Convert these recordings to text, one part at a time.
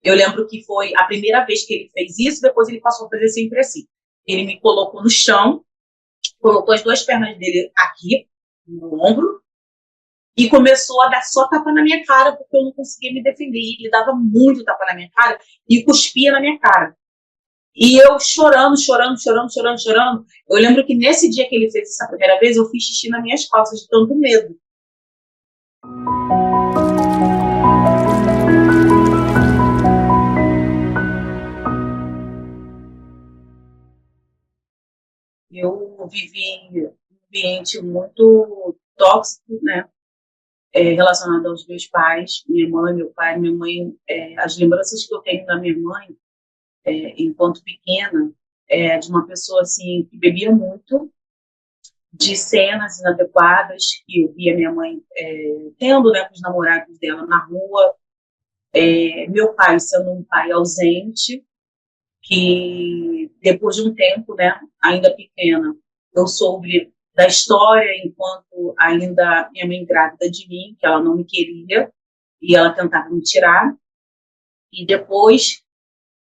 Eu lembro que foi a primeira vez que ele fez isso, depois ele passou a fazer sempre assim. Ele me colocou no chão, colocou as duas pernas dele aqui, no ombro, e começou a dar só tapa na minha cara, porque eu não conseguia me defender. Ele dava muito tapa na minha cara e cuspia na minha cara. E eu chorando, chorando, chorando, chorando, chorando. Eu lembro que nesse dia que ele fez essa primeira vez, eu fiz xixi nas minhas calças de tanto medo. Eu vivi em um ambiente muito tóxico, né? Relacionado aos meus pais, minha mãe, meu pai, minha mãe. As lembranças que eu tenho da minha mãe, enquanto pequena, de uma pessoa assim que bebia muito, de cenas inadequadas que eu via minha mãe tendo, né, com os namorados dela na rua, meu pai sendo um pai ausente, que depois de um tempo, né, ainda pequena, eu soube da história enquanto ainda minha mãe grávida de mim, que ela não me queria e ela tentava me tirar. E depois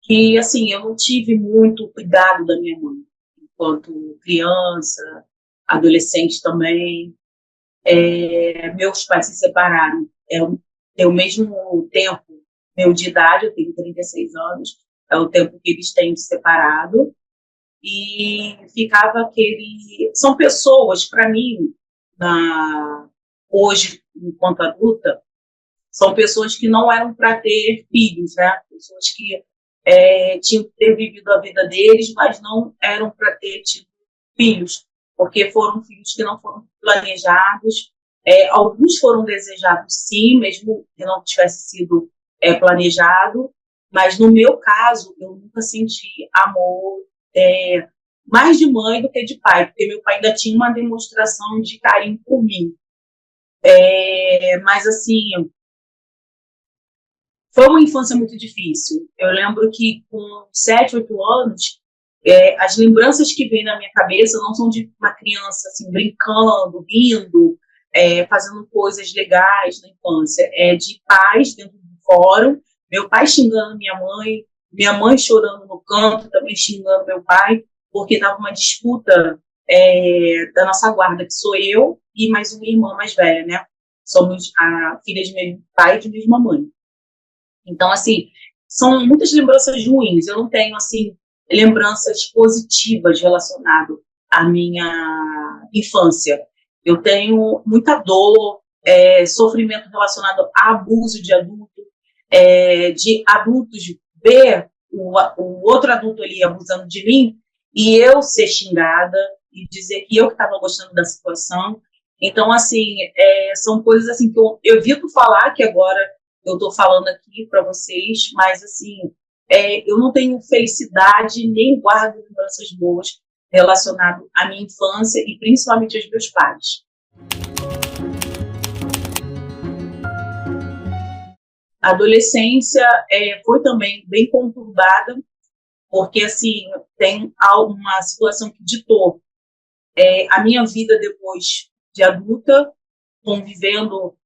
que, assim, eu não tive muito cuidado da minha mãe, enquanto criança, adolescente também. Meus pais se separaram. É o mesmo tempo meu de idade, eu tenho 36 anos, é o tempo que eles têm de separado. E ficava aquele. São pessoas, para mim, hoje, enquanto adulta, são pessoas que não eram para ter filhos, né? Pessoas que tinham que ter vivido a vida deles, mas não eram para ter tido filhos, porque foram filhos que não foram planejados. Alguns foram desejados, sim, mesmo que não tivesse sido planejado, mas no meu caso, eu nunca senti amor mais de mãe do que de pai, porque meu pai ainda tinha uma demonstração de carinho por mim. Mas, assim, foi uma infância muito difícil. Eu lembro que com 7, 8 anos, as lembranças que vêm na minha cabeça não são de uma criança assim, brincando, rindo, fazendo coisas legais na infância. É de pais dentro do fórum, meu pai xingando minha mãe chorando no canto, também xingando meu pai, porque estava uma disputa da nossa guarda, que sou eu e mais uma irmã mais velha, né? Somos a filha de meu pai e de mesma mãe. Então, assim, são muitas lembranças ruins. Eu não tenho, assim, lembranças positivas relacionadas à minha infância. Eu tenho muita dor, sofrimento relacionado a abuso de adulto, de adultos ver o outro adulto ali abusando de mim e eu ser xingada e dizer que eu que estava gostando da situação. Então, assim, são coisas assim que eu evito falar, que agora eu estou falando aqui para vocês, mas assim, eu não tenho felicidade nem guardo lembranças boas relacionado à minha infância e principalmente aos meus pais. A adolescência foi também bem conturbada, porque assim, tem uma situação que ditou a minha vida depois de adulta, convivendo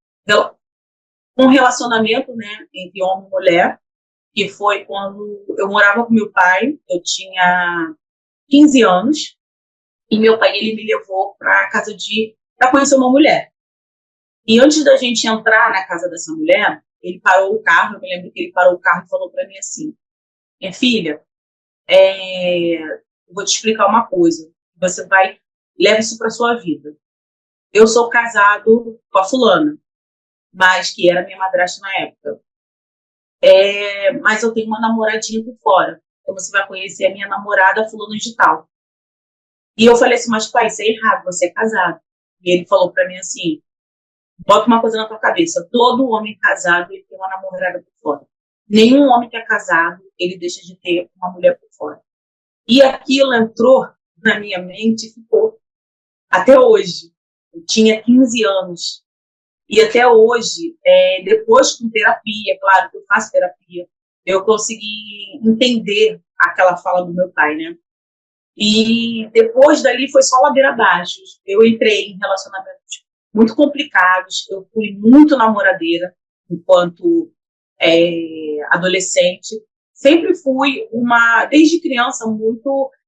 com relacionamento, né, entre homem e mulher, que foi quando eu morava com meu pai, eu tinha 15 anos, e meu pai ele me levou para conhecer uma mulher. E antes da gente entrar na casa dessa mulher, ele parou o carro, eu me lembro que ele parou o carro e falou para mim assim: minha filha, eu vou te explicar uma coisa, leva isso para sua vida. Eu sou casado com a fulana, mas que era minha madrasta na época. Mas eu tenho uma namoradinha por fora. Então você vai conhecer a minha namorada fulano de tal. E eu falei assim, mas pai, isso é errado, você é casado. E ele falou para mim assim, bota uma coisa na tua cabeça, todo homem casado ele tem uma namorada por fora. Nenhum homem que é casado, ele deixa de ter uma mulher por fora. E aquilo entrou na minha mente e ficou até hoje. Eu tinha 15 anos. E até hoje, depois com terapia, claro que eu faço terapia, eu consegui entender aquela fala do meu pai, né? E depois dali foi só ladeira abaixo. Eu entrei em relacionamentos muito complicados, eu fui muito namoradeira, enquanto adolescente. Sempre fui desde criança,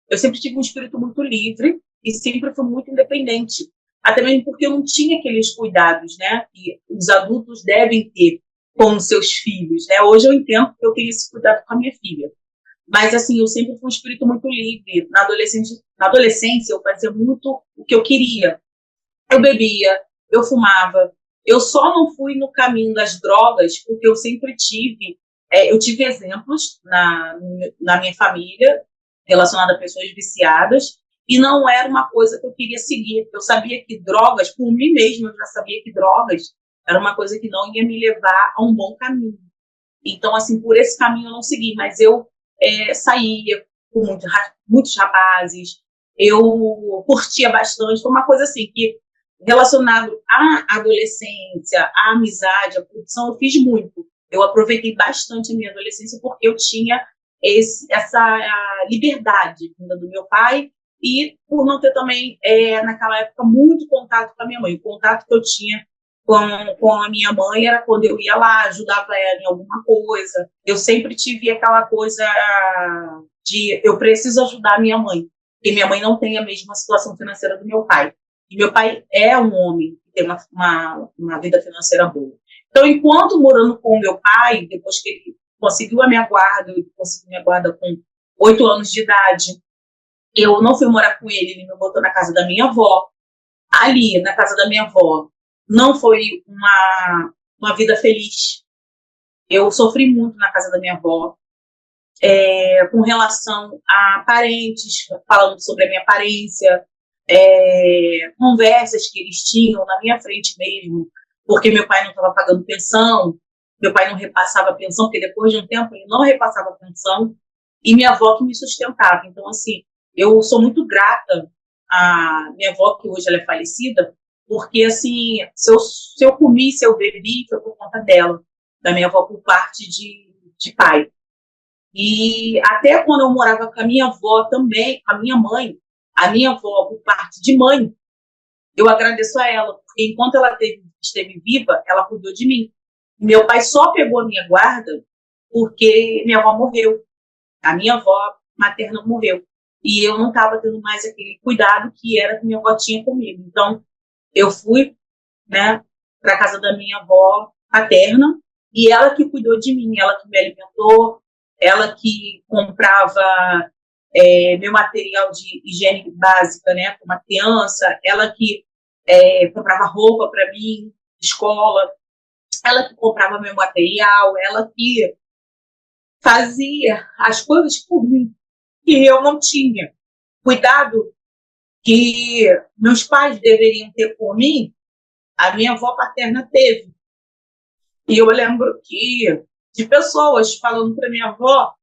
eu sempre tive um espírito muito livre e sempre fui muito independente. Até mesmo porque eu não tinha aqueles cuidados, né, que os adultos devem ter com os seus filhos, né? Hoje eu entendo que eu tenho esse cuidado com a minha filha. Mas, assim, eu sempre fui um espírito muito livre. Na adolescência, eu fazia muito o que eu queria. Eu bebia, eu fumava. Eu só não fui no caminho das drogas porque eu tive exemplos na minha família relacionada a pessoas viciadas e não era uma coisa que eu queria seguir. Eu sabia que drogas, por mim mesma, eu já sabia que drogas era uma coisa que não ia me levar a um bom caminho. Então, assim, por esse caminho eu não segui, mas eu saía com muitos rapazes, eu curtia bastante, foi uma coisa assim que relacionado à adolescência, à amizade, à produção, eu fiz muito. Eu aproveitei bastante a minha adolescência porque eu tinha essa liberdade vinda do meu pai e por não ter também, naquela época, muito contato com a minha mãe. O contato que eu tinha com a minha mãe era quando eu ia lá, ajudava ela em alguma coisa. Eu sempre tive aquela coisa de eu preciso ajudar a minha mãe, porque minha mãe não tem a mesma situação financeira do meu pai. E meu pai é um homem que tem uma vida financeira boa. Então, enquanto morando com o meu pai, depois que ele conseguiu a minha guarda, eu consegui minha guarda com 8 anos de idade, eu não fui morar com ele, ele me botou na casa da minha avó. Ali, na casa da minha avó, não foi uma vida feliz. Eu sofri muito na casa da minha avó, com relação a parentes, falando sobre a minha aparência, conversas que eles tinham na minha frente mesmo, porque meu pai não estava pagando pensão, meu pai não repassava pensão, porque depois de um tempo ele não repassava pensão, e minha avó que me sustentava. Então, assim, eu sou muito grata à minha avó, que hoje ela é falecida, porque, assim, se eu comi, se eu bebi, foi por conta dela, da minha avó por parte de pai. E até quando eu morava com a minha avó também, com a minha mãe, a minha avó por parte de mãe, eu agradeço a ela, porque enquanto ela esteve viva, ela cuidou de mim. Meu pai só pegou a minha guarda porque minha avó morreu. A minha avó materna morreu. E eu não estava tendo mais aquele cuidado que era que minha avó tinha comigo. Então, eu fui, né, para a casa da minha avó paterna e ela que cuidou de mim, ela que me alimentou, ela que comprava meu material de higiene básica, né, como uma criança, ela que comprava roupa para mim, escola, ela que comprava meu material, ela que fazia as coisas por mim que eu não tinha. Cuidado que meus pais deveriam ter por mim, a minha avó paterna teve. E eu lembro de pessoas falando para minha avó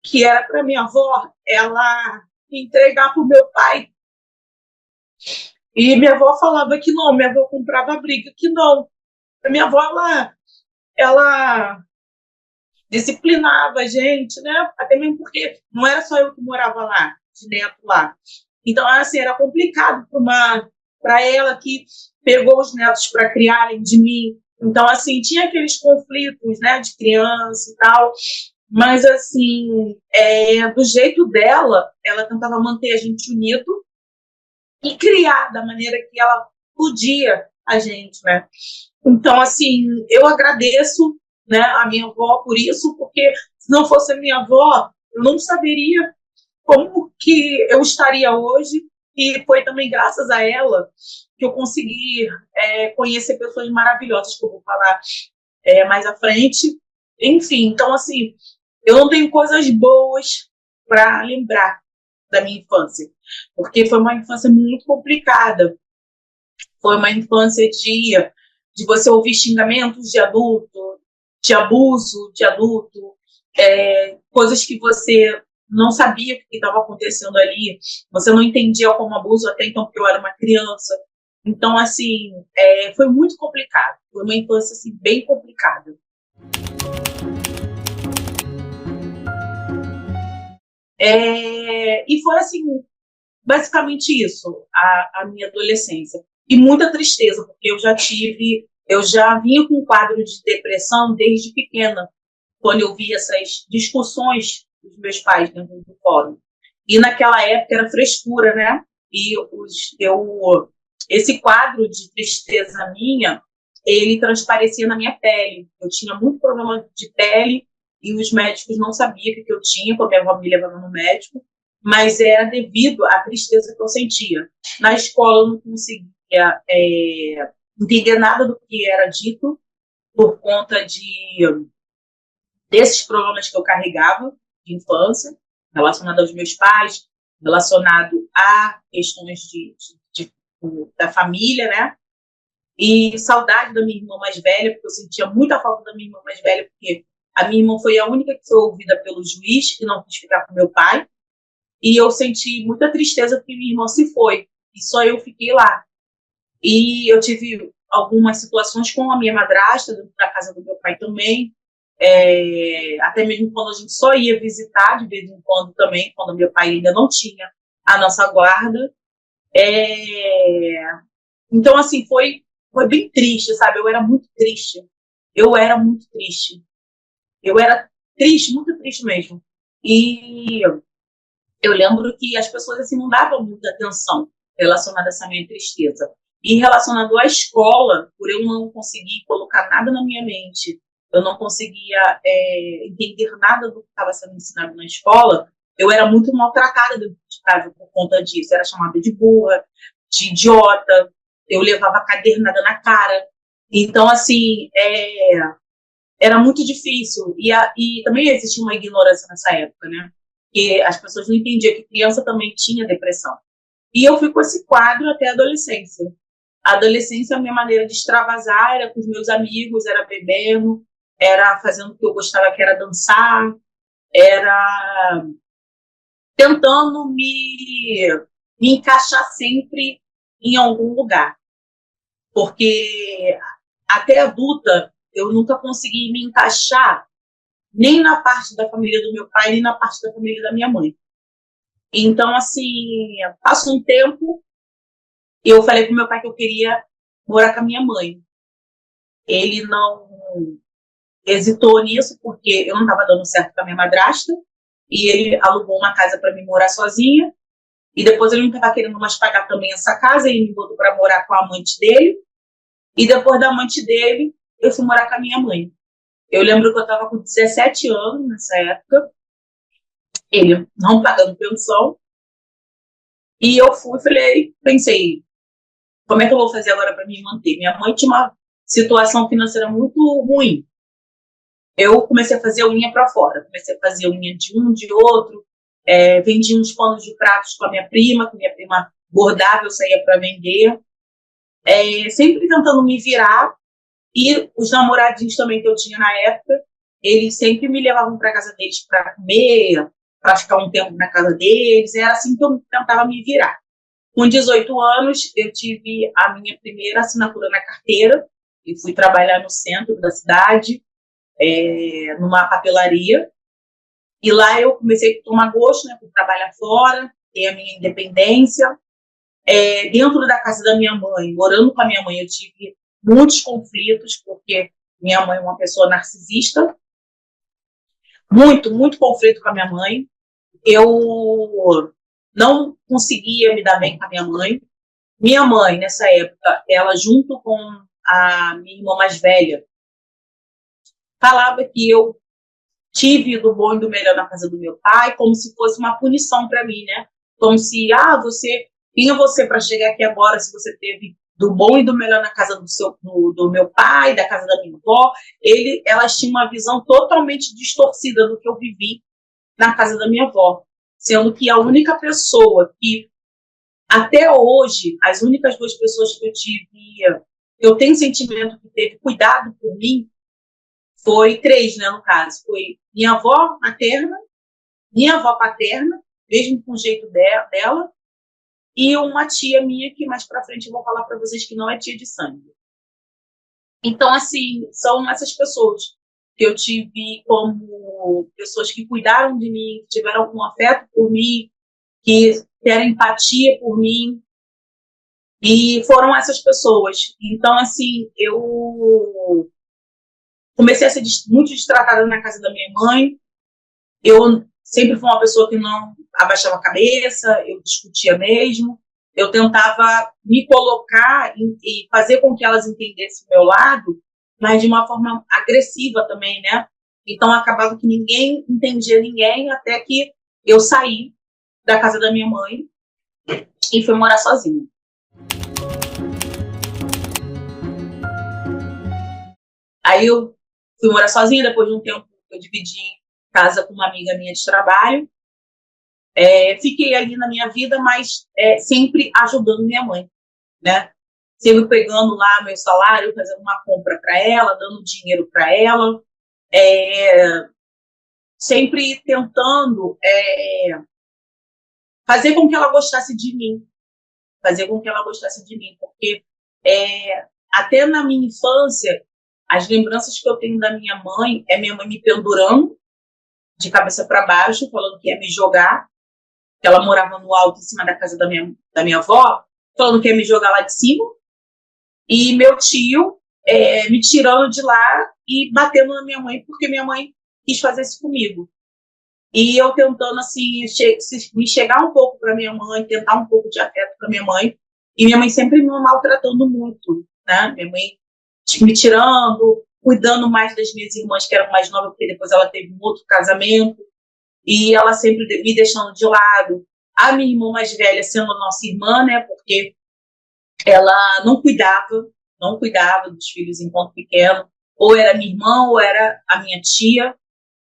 que era para minha avó ela entregar para o meu pai. E minha avó falava que não, minha avó comprava briga, que não. A minha avó, ela disciplinava a gente, né? Até mesmo porque não era só eu que morava lá, de dentro lá. Então, assim, era complicado para ela que pegou os netos para criarem de mim. Então, assim, tinha aqueles conflitos, né, de criança e tal, mas, assim, do jeito dela, ela tentava manter a gente unido e criar da maneira que ela podia a gente, né? Então, assim, eu agradeço, né, a minha avó por isso, porque se não fosse a minha avó, eu não saberia como que eu estaria hoje, e foi também graças a ela que eu consegui conhecer pessoas maravilhosas, que eu vou falar mais à frente. Enfim, então, assim, eu não tenho coisas boas para lembrar da minha infância, porque foi uma infância muito complicada. Foi uma infância de você ouvir xingamentos de adulto, de abuso de adulto, coisas que você não sabia o que estava acontecendo ali, você não entendia como abuso até então, porque eu era uma criança. Então, assim, foi muito complicado. Foi uma infância, assim, bem complicada. E foi, assim, basicamente isso, a minha adolescência. E muita tristeza, porque eu já tive eu já vinha com um quadro de depressão desde pequena, quando eu vi essas discussões dos meus pais dentro do fórum. E naquela época era frescura, né? E esse quadro de tristeza minha, ele transparecia na minha pele. Eu tinha muito problema de pele e os médicos não sabiam o que eu tinha, porque a minha família levava no médico, mas era devido à tristeza que eu sentia. Na escola eu não conseguia entender nada do que era dito por conta desses problemas que eu carregava de infância, relacionado aos meus pais, relacionado a questões da família, né? E saudade da minha irmã mais velha, porque eu sentia muita falta da minha irmã mais velha, porque a minha irmã foi a única que foi ouvida pelo juiz, que não quis ficar com meu pai, e eu senti muita tristeza porque minha irmã se foi, e só eu fiquei lá. E eu tive algumas situações com a minha madrasta, dentro da casa do meu pai também, até mesmo quando a gente só ia visitar de vez em quando também, quando meu pai ainda não tinha a nossa guarda. Então, assim, foi bem triste, sabe? Eu era muito triste. Eu era muito triste. Eu era triste, muito triste mesmo. E eu lembro que as pessoas assim, não davam muita atenção relacionada a essa minha tristeza. E relacionado à escola, por eu não conseguir colocar nada na minha mente, eu não conseguia entender nada do que estava sendo ensinado na escola, eu era muito maltratada dentro de casa por conta disso. Eu era chamada de burra, de idiota, eu levava cadernada na cara. Então, assim, era muito difícil. E também existia uma ignorância nessa época, né? Que as pessoas não entendiam que criança também tinha depressão. E eu fui com esse quadro até a adolescência. A adolescência, a minha maneira de extravasar era com os meus amigos, era bebendo, era fazendo o que eu gostava, que era dançar, era tentando me encaixar sempre em algum lugar. Porque até adulta, eu nunca consegui me encaixar nem na parte da família do meu pai, nem na parte da família da minha mãe. Então, assim, passa um tempo, eu falei pro meu pai que eu queria morar com a minha mãe. Ele não hesitou nisso, porque eu não estava dando certo com a minha madrasta, e ele alugou uma casa para mim morar sozinha, e depois ele não estava querendo mais pagar também essa casa, ele me botou para morar com a amante dele, e depois da amante dele, eu fui morar com a minha mãe. Eu lembro que eu estava com 17 anos nessa época, ele não pagando pensão, e eu pensei, como é que eu vou fazer agora para me manter? Minha mãe tinha uma situação financeira muito ruim. Eu comecei a fazer unha para fora, comecei a fazer unha de um, de outro, vendi uns panos de pratos com a minha prima, que minha prima bordava, eu saía para vender, sempre tentando me virar. E os namoradinhos também que eu tinha na época, eles sempre me levavam para casa deles para comer, para ficar um tempo na casa deles. Era assim que eu tentava me virar. Com 18 anos, eu tive a minha primeira assinatura na carteira e fui trabalhar no centro da cidade, numa papelaria. E lá eu comecei a tomar gosto, né, por trabalhar fora, ter a minha independência. Dentro da casa da minha mãe, morando com a minha mãe, eu tive muitos conflitos, porque minha mãe é uma pessoa narcisista. Muito, muito conflito com a minha mãe. Eu não conseguia me dar bem com a minha mãe. Minha mãe, nessa época, ela junto com a minha irmã mais velha, falava que eu tive do bom e do melhor na casa do meu pai, como se fosse uma punição para mim, né? Como se, quem é você para chegar aqui agora se você teve do bom e do melhor na casa do meu pai, da casa da minha avó? Elas tinham uma visão totalmente distorcida do que eu vivi na casa da minha avó, sendo que a única pessoa que, até hoje, as únicas duas pessoas que eu tive, eu tenho sentimento que teve cuidado por mim, foi três, né, no caso. Foi minha avó materna, minha avó paterna, mesmo com o jeito dela, e uma tia minha, que mais pra frente eu vou falar para vocês que não é tia de sangue. Então, assim, são essas pessoas que eu tive como pessoas que cuidaram de mim, que tiveram algum afeto por mim, que tiveram empatia por mim. E foram essas pessoas. Então, assim, eu comecei a ser muito destratada na casa da minha mãe. Eu sempre fui uma pessoa que não abaixava a cabeça, eu discutia mesmo. Eu tentava me colocar e fazer com que elas entendessem o meu lado, mas de uma forma agressiva também, né? Então acabava que ninguém entendia ninguém até que eu saí da casa da minha mãe e fui morar sozinha. Aí eu fui morar sozinha, depois de um tempo eu dividi casa com uma amiga minha de trabalho. Fiquei ali na minha vida, mas sempre ajudando minha mãe, né? Sempre pegando lá meu salário, fazendo uma compra para ela, dando dinheiro para ela, é, sempre tentando fazer com que ela gostasse de mim, fazer com que ela gostasse de mim, porque até na minha infância, as lembranças que eu tenho da minha mãe é minha mãe me pendurando de cabeça para baixo, falando que ia me jogar, que ela morava no alto, em cima da casa da minha avó, falando que ia me jogar lá de cima, e meu tio me tirando de lá e batendo na minha mãe, porque minha mãe quis fazer isso comigo. E eu tentando, assim, me chegar um pouco para minha mãe, tentar um pouco de afeto para minha mãe, e minha mãe sempre me maltratando muito, né? Minha mãe me tirando, cuidando mais das minhas irmãs, que eram mais novas, porque depois ela teve um outro casamento, e ela sempre me deixando de lado. A minha irmã mais velha sendo a nossa irmã, né? Porque ela não cuidava dos filhos enquanto pequeno. Ou era minha irmã, ou era a minha tia,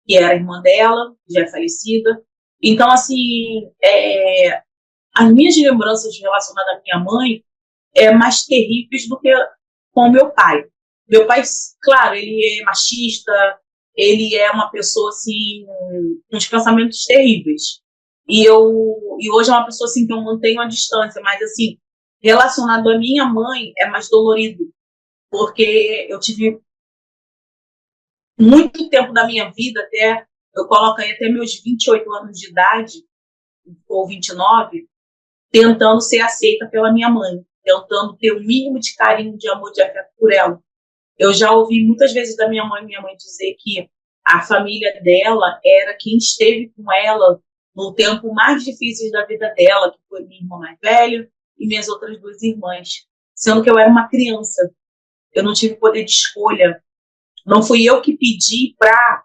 que era a irmã dela, já é falecida. Então, assim, as minhas lembranças relacionadas à minha mãe mais terríveis do que com o meu pai. Meu pai, claro, ele é machista, ele é uma pessoa, assim, com uns pensamentos terríveis. E hoje é uma pessoa, assim, que eu mantenho a distância, mas, assim, relacionado à minha mãe é mais dolorido, porque eu tive muito tempo da minha vida, eu coloco aí até meus 28 anos de idade, ou 29, tentando ser aceita pela minha mãe, tentando ter o mínimo de carinho, de amor, de afeto por ela. Eu já ouvi muitas vezes da minha mãe dizer que a família dela era quem esteve com ela no tempo mais difícil da vida dela, que foi minha irmã mais velha e minhas outras duas irmãs. Sendo que eu era uma criança, eu não tive poder de escolha. Não fui eu que pedi para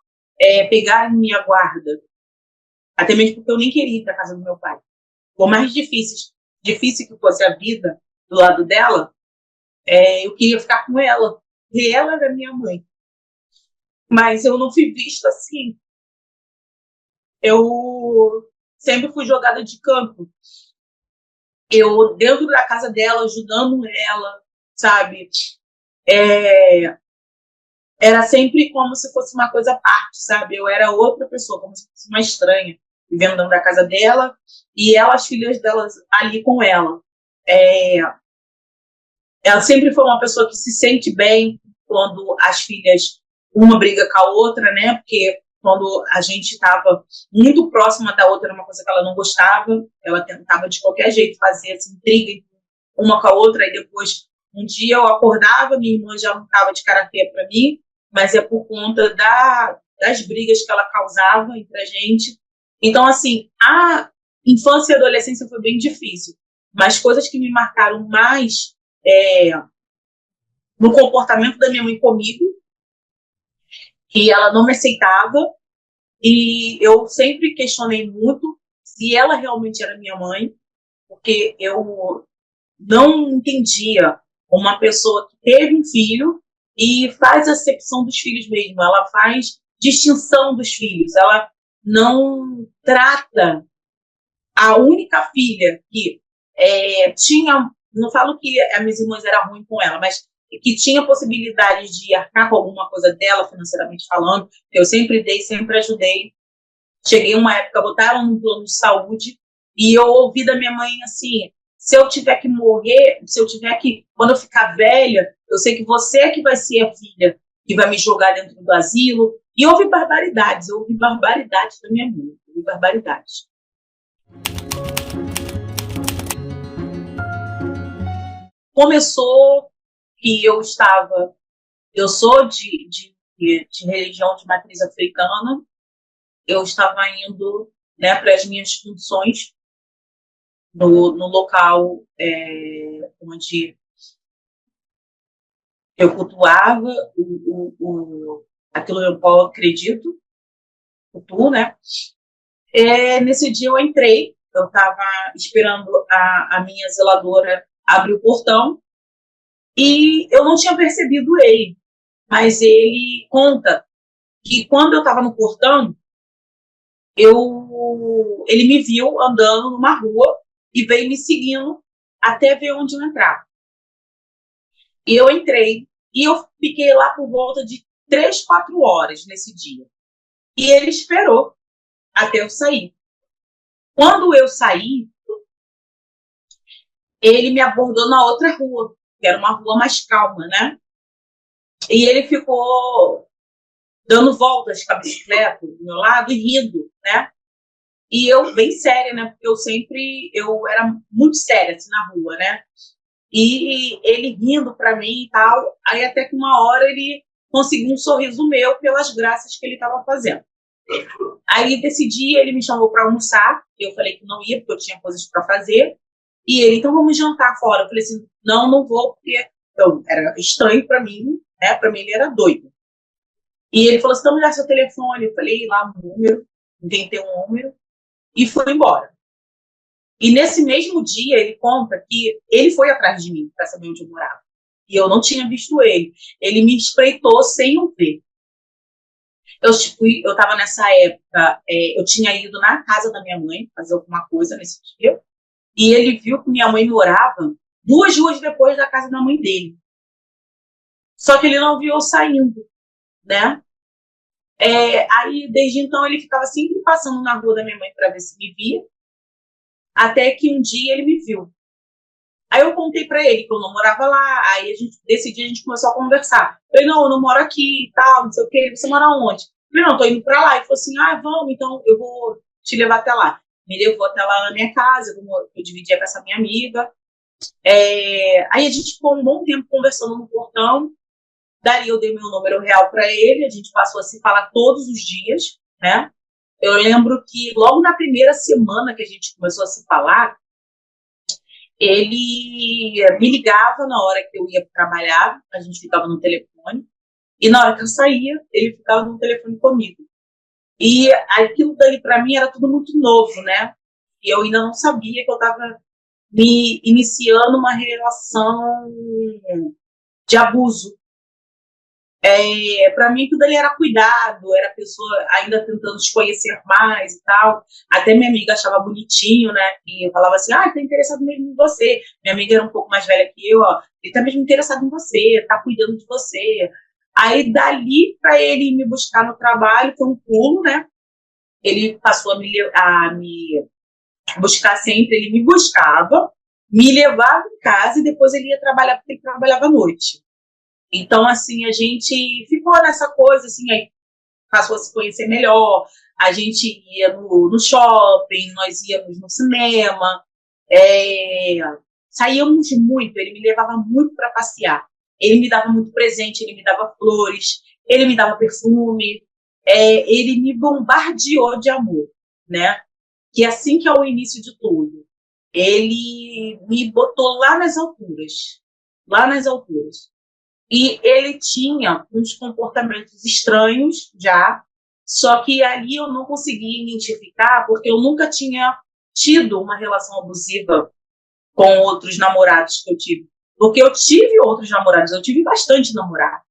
pegar minha guarda. Até mesmo porque eu nem queria ir para casa do meu pai. Por mais difícil que fosse a vida do lado dela, eu queria ficar com ela. E ela era minha mãe. Mas eu não fui vista assim. Eu sempre fui jogada de canto. Eu, dentro da casa dela, ajudando ela, sabe? Era sempre como se fosse uma coisa à parte, sabe? Eu era outra pessoa, como se fosse uma estranha, vivendo dentro da casa dela, e ela, as filhas delas ali com ela. É, ela sempre foi uma pessoa que se sente bem quando as filhas, uma briga com a outra, né? Porque quando a gente estava muito próxima da outra, era uma coisa que ela não gostava, ela tentava de qualquer jeito fazer essa intriga uma com a outra, e depois, um dia eu acordava, minha irmã já não estava de cara feia para mim, mas é por conta das brigas que ela causava entre a gente. Então, assim, a infância e a adolescência foi bem difícil, mas coisas que me marcaram mais no comportamento da minha mãe comigo, que ela não me aceitava, e eu sempre questionei muito se ela realmente era minha mãe, porque eu não entendia uma pessoa que teve um filho e faz acepção dos filhos mesmo, ela faz distinção dos filhos, ela não trata a única filha que tinha, não falo que as minhas irmãs eram ruins com ela, mas que tinha possibilidade de arcar com alguma coisa dela, financeiramente falando, eu sempre dei, sempre ajudei. Cheguei uma época, botaram no plano de saúde, e eu ouvi da minha mãe assim, se eu tiver que morrer, quando eu ficar velha, eu sei que você é que vai ser a filha que vai me jogar dentro do asilo. E eu ouvi barbaridades da minha mãe, ouvi barbaridades. começou que eu sou de religião de matriz africana, eu estava indo, né, para as minhas funções no local onde eu cultuava aquilo no qual eu acredito, cultuo, né? Nesse dia eu entrei, eu estava esperando a minha zeladora abrir o portão e eu não tinha percebido ele, mas ele conta que quando eu estava no portão, ele me viu andando numa rua e veio me seguindo até ver onde eu entrava. E eu entrei e eu fiquei lá por volta de 3, 4 horas nesse dia. E ele esperou até eu sair. Quando eu saí, ele me abordou na outra rua, que era uma rua mais calma, né? E ele ficou dando voltas com a bicicleta do meu lado e rindo, né? E eu bem séria, né? Porque eu era muito séria assim na rua, né? E ele rindo para mim e tal. Aí até que uma hora ele conseguiu um sorriso meu pelas graças que ele estava fazendo. Aí desse dia ele me chamou para almoçar. Eu falei que não ia porque eu tinha coisas para fazer. E ele, então vamos jantar fora. Eu falei assim, não vou porque então, era estranho para mim, né? Para mim ele era doido. E ele falou assim, então me dá seu telefone. Eu falei lá um número, inventei um número e fui embora. E nesse mesmo dia ele conta que ele foi atrás de mim para saber onde eu morava. E eu não tinha visto ele. Ele me espreitou sem eu ver. Eu estava nessa época, eu tinha ido na casa da minha mãe fazer alguma coisa nesse dia. E ele viu que minha mãe morava 2 ruas depois da casa da mãe dele. Só que ele não viu eu saindo, né? Aí, desde então, ele ficava sempre passando na rua da minha mãe para ver se me via. Até que um dia ele me viu. Aí eu contei para ele que eu não morava lá. Aí desse dia a gente começou a conversar. Eu falei, não, eu não moro aqui e tal, não sei o quê. Você mora onde? Eu falei, não, tô indo para lá. Ele falou assim, vamos, então eu vou te levar até lá. Me levou até lá na minha casa, eu dividia com essa minha amiga. Aí a gente ficou um bom tempo conversando no portão. Daí eu dei meu número real para ele, a gente passou a se falar todos os dias, né? Eu lembro que logo na primeira semana que a gente começou a se falar, ele me ligava na hora que eu ia trabalhar, a gente ficava no telefone, e na hora que eu saía, ele ficava no telefone comigo. E aquilo dali para mim era tudo muito novo, né? E eu ainda não sabia que eu estava me iniciando uma relação de abuso. Para mim, tudo ali era cuidado, era a pessoa ainda tentando te conhecer mais e tal. Até minha amiga achava bonitinho, né? E eu falava assim: tá interessado mesmo em você. Minha amiga era um pouco mais velha que eu, ó. Ele tá mesmo interessado em você, tá cuidando de você. Aí, dali, para ele me buscar no trabalho, foi um pulo, né? Ele passou a me buscar sempre, ele me buscava, me levava em casa e depois ele ia trabalhar, porque ele trabalhava à noite. Então, assim, a gente ficou nessa coisa, assim, aí passou a se conhecer melhor, a gente ia no shopping, nós íamos no cinema, saíamos muito, ele me levava muito para passear, ele me dava muito presente, ele me dava flores, ele me dava perfume, ele me bombardeou de amor, né? Que assim que é o início de tudo, ele me botou lá nas alturas. E ele tinha uns comportamentos estranhos já, só que ali eu não conseguia identificar porque eu nunca tinha tido uma relação abusiva com outros namorados que eu tive. Porque eu tive outros namorados, eu tive bastante namorado.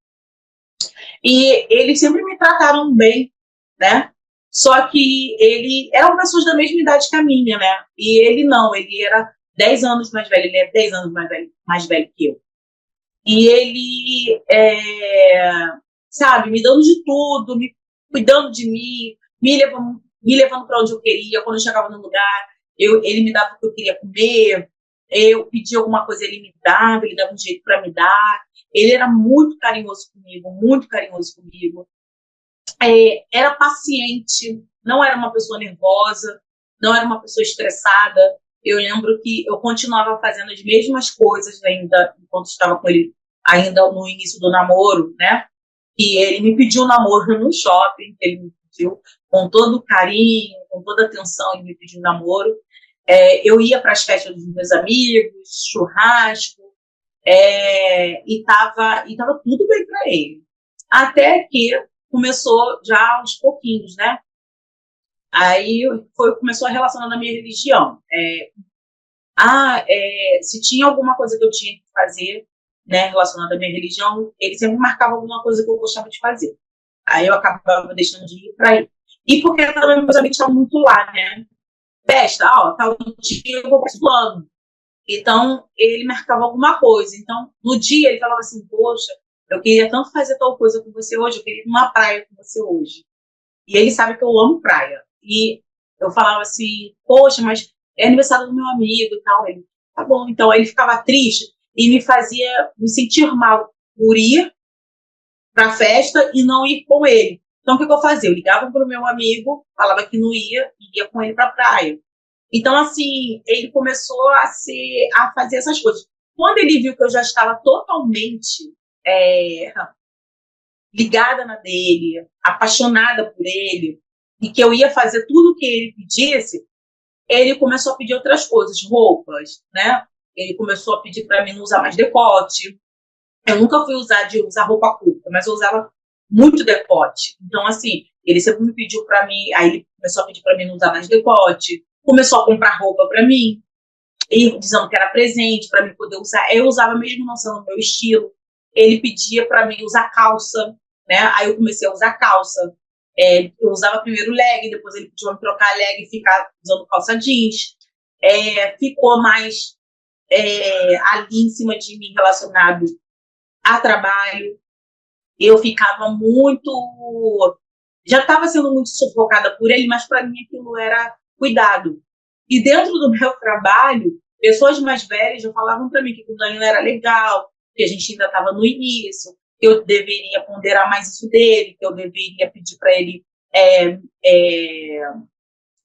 E eles sempre me trataram bem, né? Só que ele eram pessoas da mesma idade que a minha, né? E ele não, ele era 10 anos mais velho, ele é 10 anos mais velho que eu. E ele, sabe, me dando de tudo, cuidando de mim, me levando para onde eu queria. Quando eu chegava no lugar, ele me dava o que eu queria comer. Eu pedia alguma coisa, ele dava um jeito para me dar. Ele era muito carinhoso comigo, muito carinhoso comigo. Era paciente, não era uma pessoa nervosa, não era uma pessoa estressada. eu lembro que eu continuava fazendo as mesmas coisas ainda, enquanto estava com ele, ainda no início do namoro, né? E ele me pediu um namoro no shopping, que ele me pediu com todo carinho, com toda atenção, ele me pediu um namoro. Eu ia para as festas dos meus amigos, churrasco, e tava tudo bem para ele. Até que começou já aos pouquinhos, né? Aí começou a relacionar na minha religião. Se tinha alguma coisa que eu tinha que fazer, né, relacionada à minha religião, ele sempre marcava alguma coisa que eu gostava de fazer. Aí eu acabava deixando de ir para ir. E porque também meus amigos estavam muito lá, né? Festa, tal dia eu vou para esse plano. Então, ele marcava alguma coisa. Então, no dia, ele falava assim, poxa, eu queria tanto fazer tal coisa com você hoje, eu queria ir numa praia com você hoje. E ele sabe que eu amo praia. E eu falava assim, poxa, mas é aniversário do meu amigo e tal. Ele, tá bom. Então, ele ficava triste e me fazia me sentir mal por ir para a festa e não ir com ele. Então, o que eu fazia? Eu ligava para o meu amigo, falava que não ia, e ia com ele para a praia. Então, assim, ele começou a fazer essas coisas. Quando ele viu que eu já estava totalmente é, ligada na dele, apaixonada por ele, e que eu ia fazer tudo o que ele pedisse, ele começou a pedir outras coisas, roupas, né? Ele começou a pedir para mim não usar mais decote. Eu nunca fui de usar roupa curta, mas eu usava muito decote. Então, assim, ele sempre me pediu para mim, aí ele começou a pedir para mim não usar mais decote, começou a comprar roupa para mim, e dizendo que era presente para mim poder usar. Eu usava mesmo não sendo o meu estilo. Ele pedia para mim usar calça, né? Aí eu comecei a usar calça. Eu usava primeiro leg, depois ele pediu para me trocar leg e ficar usando calça jeans. Ficou mais ali em cima de mim relacionado a trabalho. Eu ficava muito. Já estava sendo muito sufocada por ele, mas para mim aquilo era cuidado. E dentro do meu trabalho, pessoas mais velhas já falavam para mim que aquilo ainda era legal, que a gente ainda estava no início, que eu deveria ponderar mais isso dele, que eu deveria pedir para ele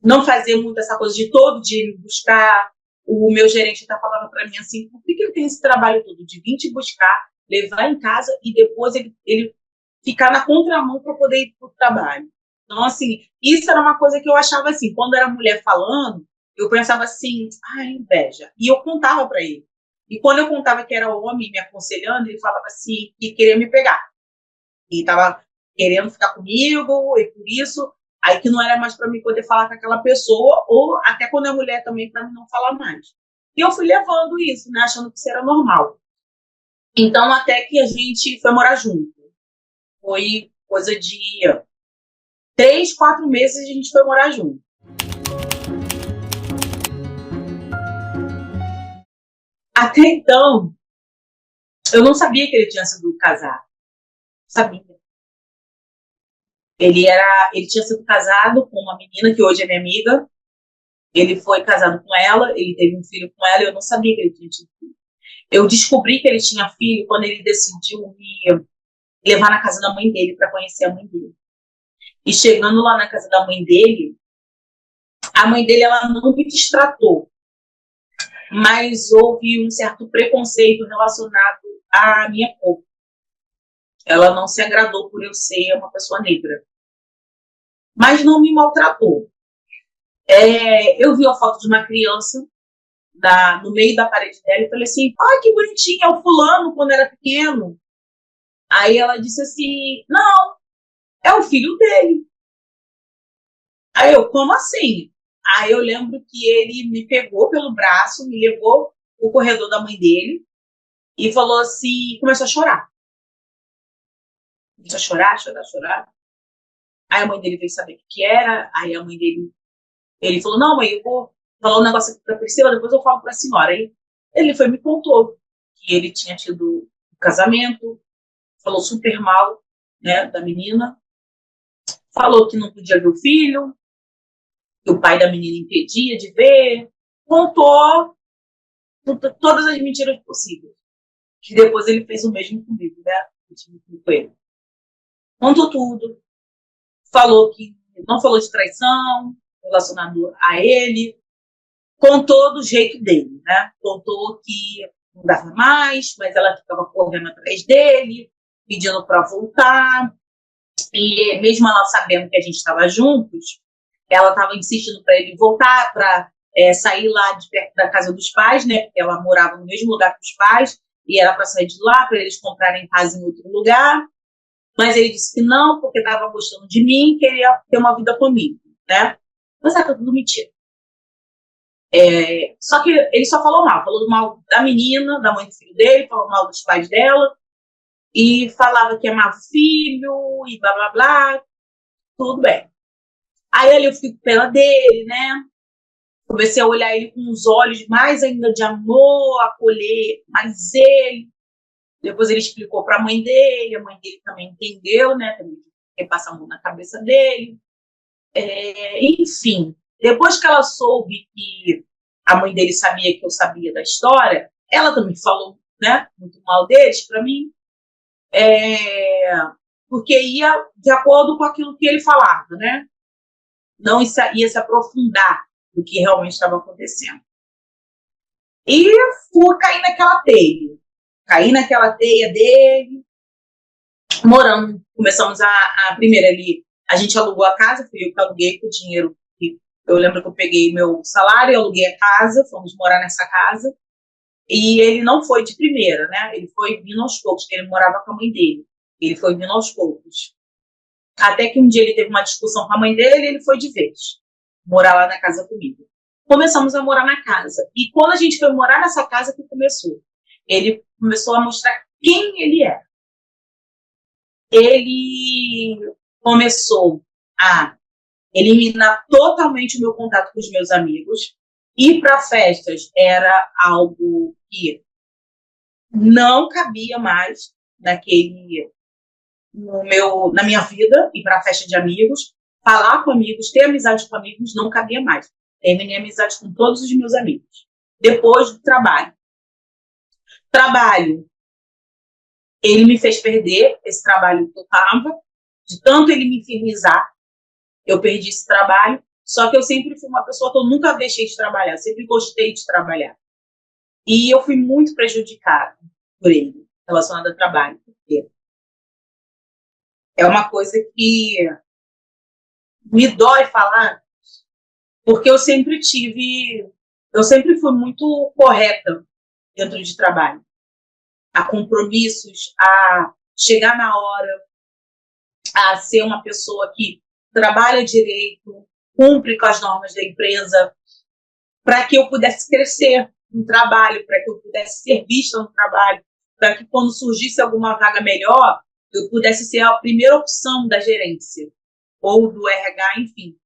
não fazer muito essa coisa de todo dia me buscar. O meu gerente está falando para mim assim, por que ele tem esse trabalho todo de vir te buscar, levar em casa e depois ele ficar na contramão para poder ir para o trabalho? Então, assim, isso era uma coisa que eu achava assim, quando era mulher falando, eu pensava assim, inveja. E eu contava para ele. E quando eu contava que era homem me aconselhando, ele falava assim, que queria me pegar. E estava querendo ficar comigo, e por isso, aí que não era mais para mim poder falar com aquela pessoa, ou até quando é mulher também, para mim não falar mais. E eu fui levando isso, né, achando que isso era normal. Então, até que a gente foi morar junto. Foi coisa de 3, 4 meses a gente foi morar junto. Até então, eu não sabia que ele tinha sido casado. Sabia. Ele tinha sido casado com uma menina que hoje é minha amiga. Ele foi casado com ela, ele teve um filho com ela e eu não sabia que ele tinha tido filho. Eu descobri que ele tinha filho quando ele decidiu me levar na casa da mãe dele para conhecer a mãe dele. E chegando lá na casa da mãe dele, a mãe dele ela não me destratou, mas houve um certo preconceito relacionado à minha cor. Ela não se agradou por eu ser uma pessoa negra, mas não me maltratou. Eu vi a foto de uma criança no meio da parede dela e falei assim, que bonitinho, é o fulano quando era pequeno. Aí ela disse assim, não, é o filho dele. Aí eu, como assim? Aí eu lembro que ele me pegou pelo braço, me levou pro corredor da mãe dele e falou assim, começou a chorar. Começou a chorar, chorar, chorar. Aí a mãe dele veio saber o que era, aí a mãe dele, ele falou, não, mãe, eu vou falar um negócio aqui pra Priscila, depois eu falo pra senhora. Aí ele foi me contou que ele tinha tido um casamento, falou super mal, né, da menina, falou que não podia ver o filho, que o pai da menina impedia de ver, contou todas as mentiras possíveis. Que depois ele fez o mesmo comigo, né? Com ele. Contou tudo, falou que não falou de traição relacionado a ele, contou do jeito dele, né? Contou que não dava mais, mas ela ficava correndo atrás dele, pedindo para voltar. E mesmo ela sabendo que a gente estava juntos, ela estava insistindo para ele voltar, para sair lá de perto da casa dos pais, né? Porque ela morava no mesmo lugar que os pais, e era para sair de lá, para eles comprarem casa em outro lugar. Mas ele disse que não, porque estava gostando de mim, queria ter uma vida comigo, né? Mas era tudo mentira. Só que ele só falou mal da menina, da mãe do filho dele, falou mal dos pais dela, e falava que amava o filho, e blá, blá, blá, tudo bem. Aí ali eu fiquei com pena dele, né? Comecei a olhar ele com os olhos mais ainda de amor, acolher mais ele. Depois ele explicou para a mãe dele também entendeu, né? Também passa a mão na cabeça dele. Enfim, depois que ela soube que a mãe dele sabia que eu sabia da história, ela também falou, né, muito mal deles para mim, porque ia de acordo com aquilo que ele falava, né? Não ia se aprofundar no que realmente estava acontecendo. E fui cair naquela teia. Caí naquela teia dele, morando. Começamos a primeira ali, a gente alugou a casa, fui eu que aluguei com o dinheiro. Eu lembro que eu peguei meu salário, aluguei a casa, fomos morar nessa casa. E ele não foi de primeira, né? Ele foi vindo aos poucos, porque ele morava com a mãe dele. Ele foi vindo aos poucos. Até que um dia ele teve uma discussão com a mãe dele e ele foi de vez morar lá na casa comigo. Começamos a morar na casa. E quando a gente foi morar nessa casa, que começou? Ele começou a mostrar quem ele é. Ele começou a eliminar totalmente o meu contato com os meus amigos. Ir para festas era algo que não cabia mais na minha vida, ir para festa de amigos, falar com amigos, ter amizade com amigos, não cabia mais. Terminei amizade com todos os meus amigos. Depois do trabalho. Ele me fez perder esse trabalho que eu estava, de tanto ele me infernizar, eu perdi esse trabalho, só que eu sempre fui uma pessoa que eu nunca deixei de trabalhar, sempre gostei de trabalhar. E eu fui muito prejudicada por ele, relacionada ao trabalho, porque é uma coisa que me dói falar, porque eu sempre fui muito correta dentro de trabalho. A compromissos, a chegar na hora, a ser uma pessoa que trabalha direito, cumpre com as normas da empresa, para que eu pudesse crescer no trabalho, para que eu pudesse ser vista no trabalho, para que quando surgisse alguma vaga melhor, eu pudesse ser a primeira opção da gerência, ou do RH, enfim.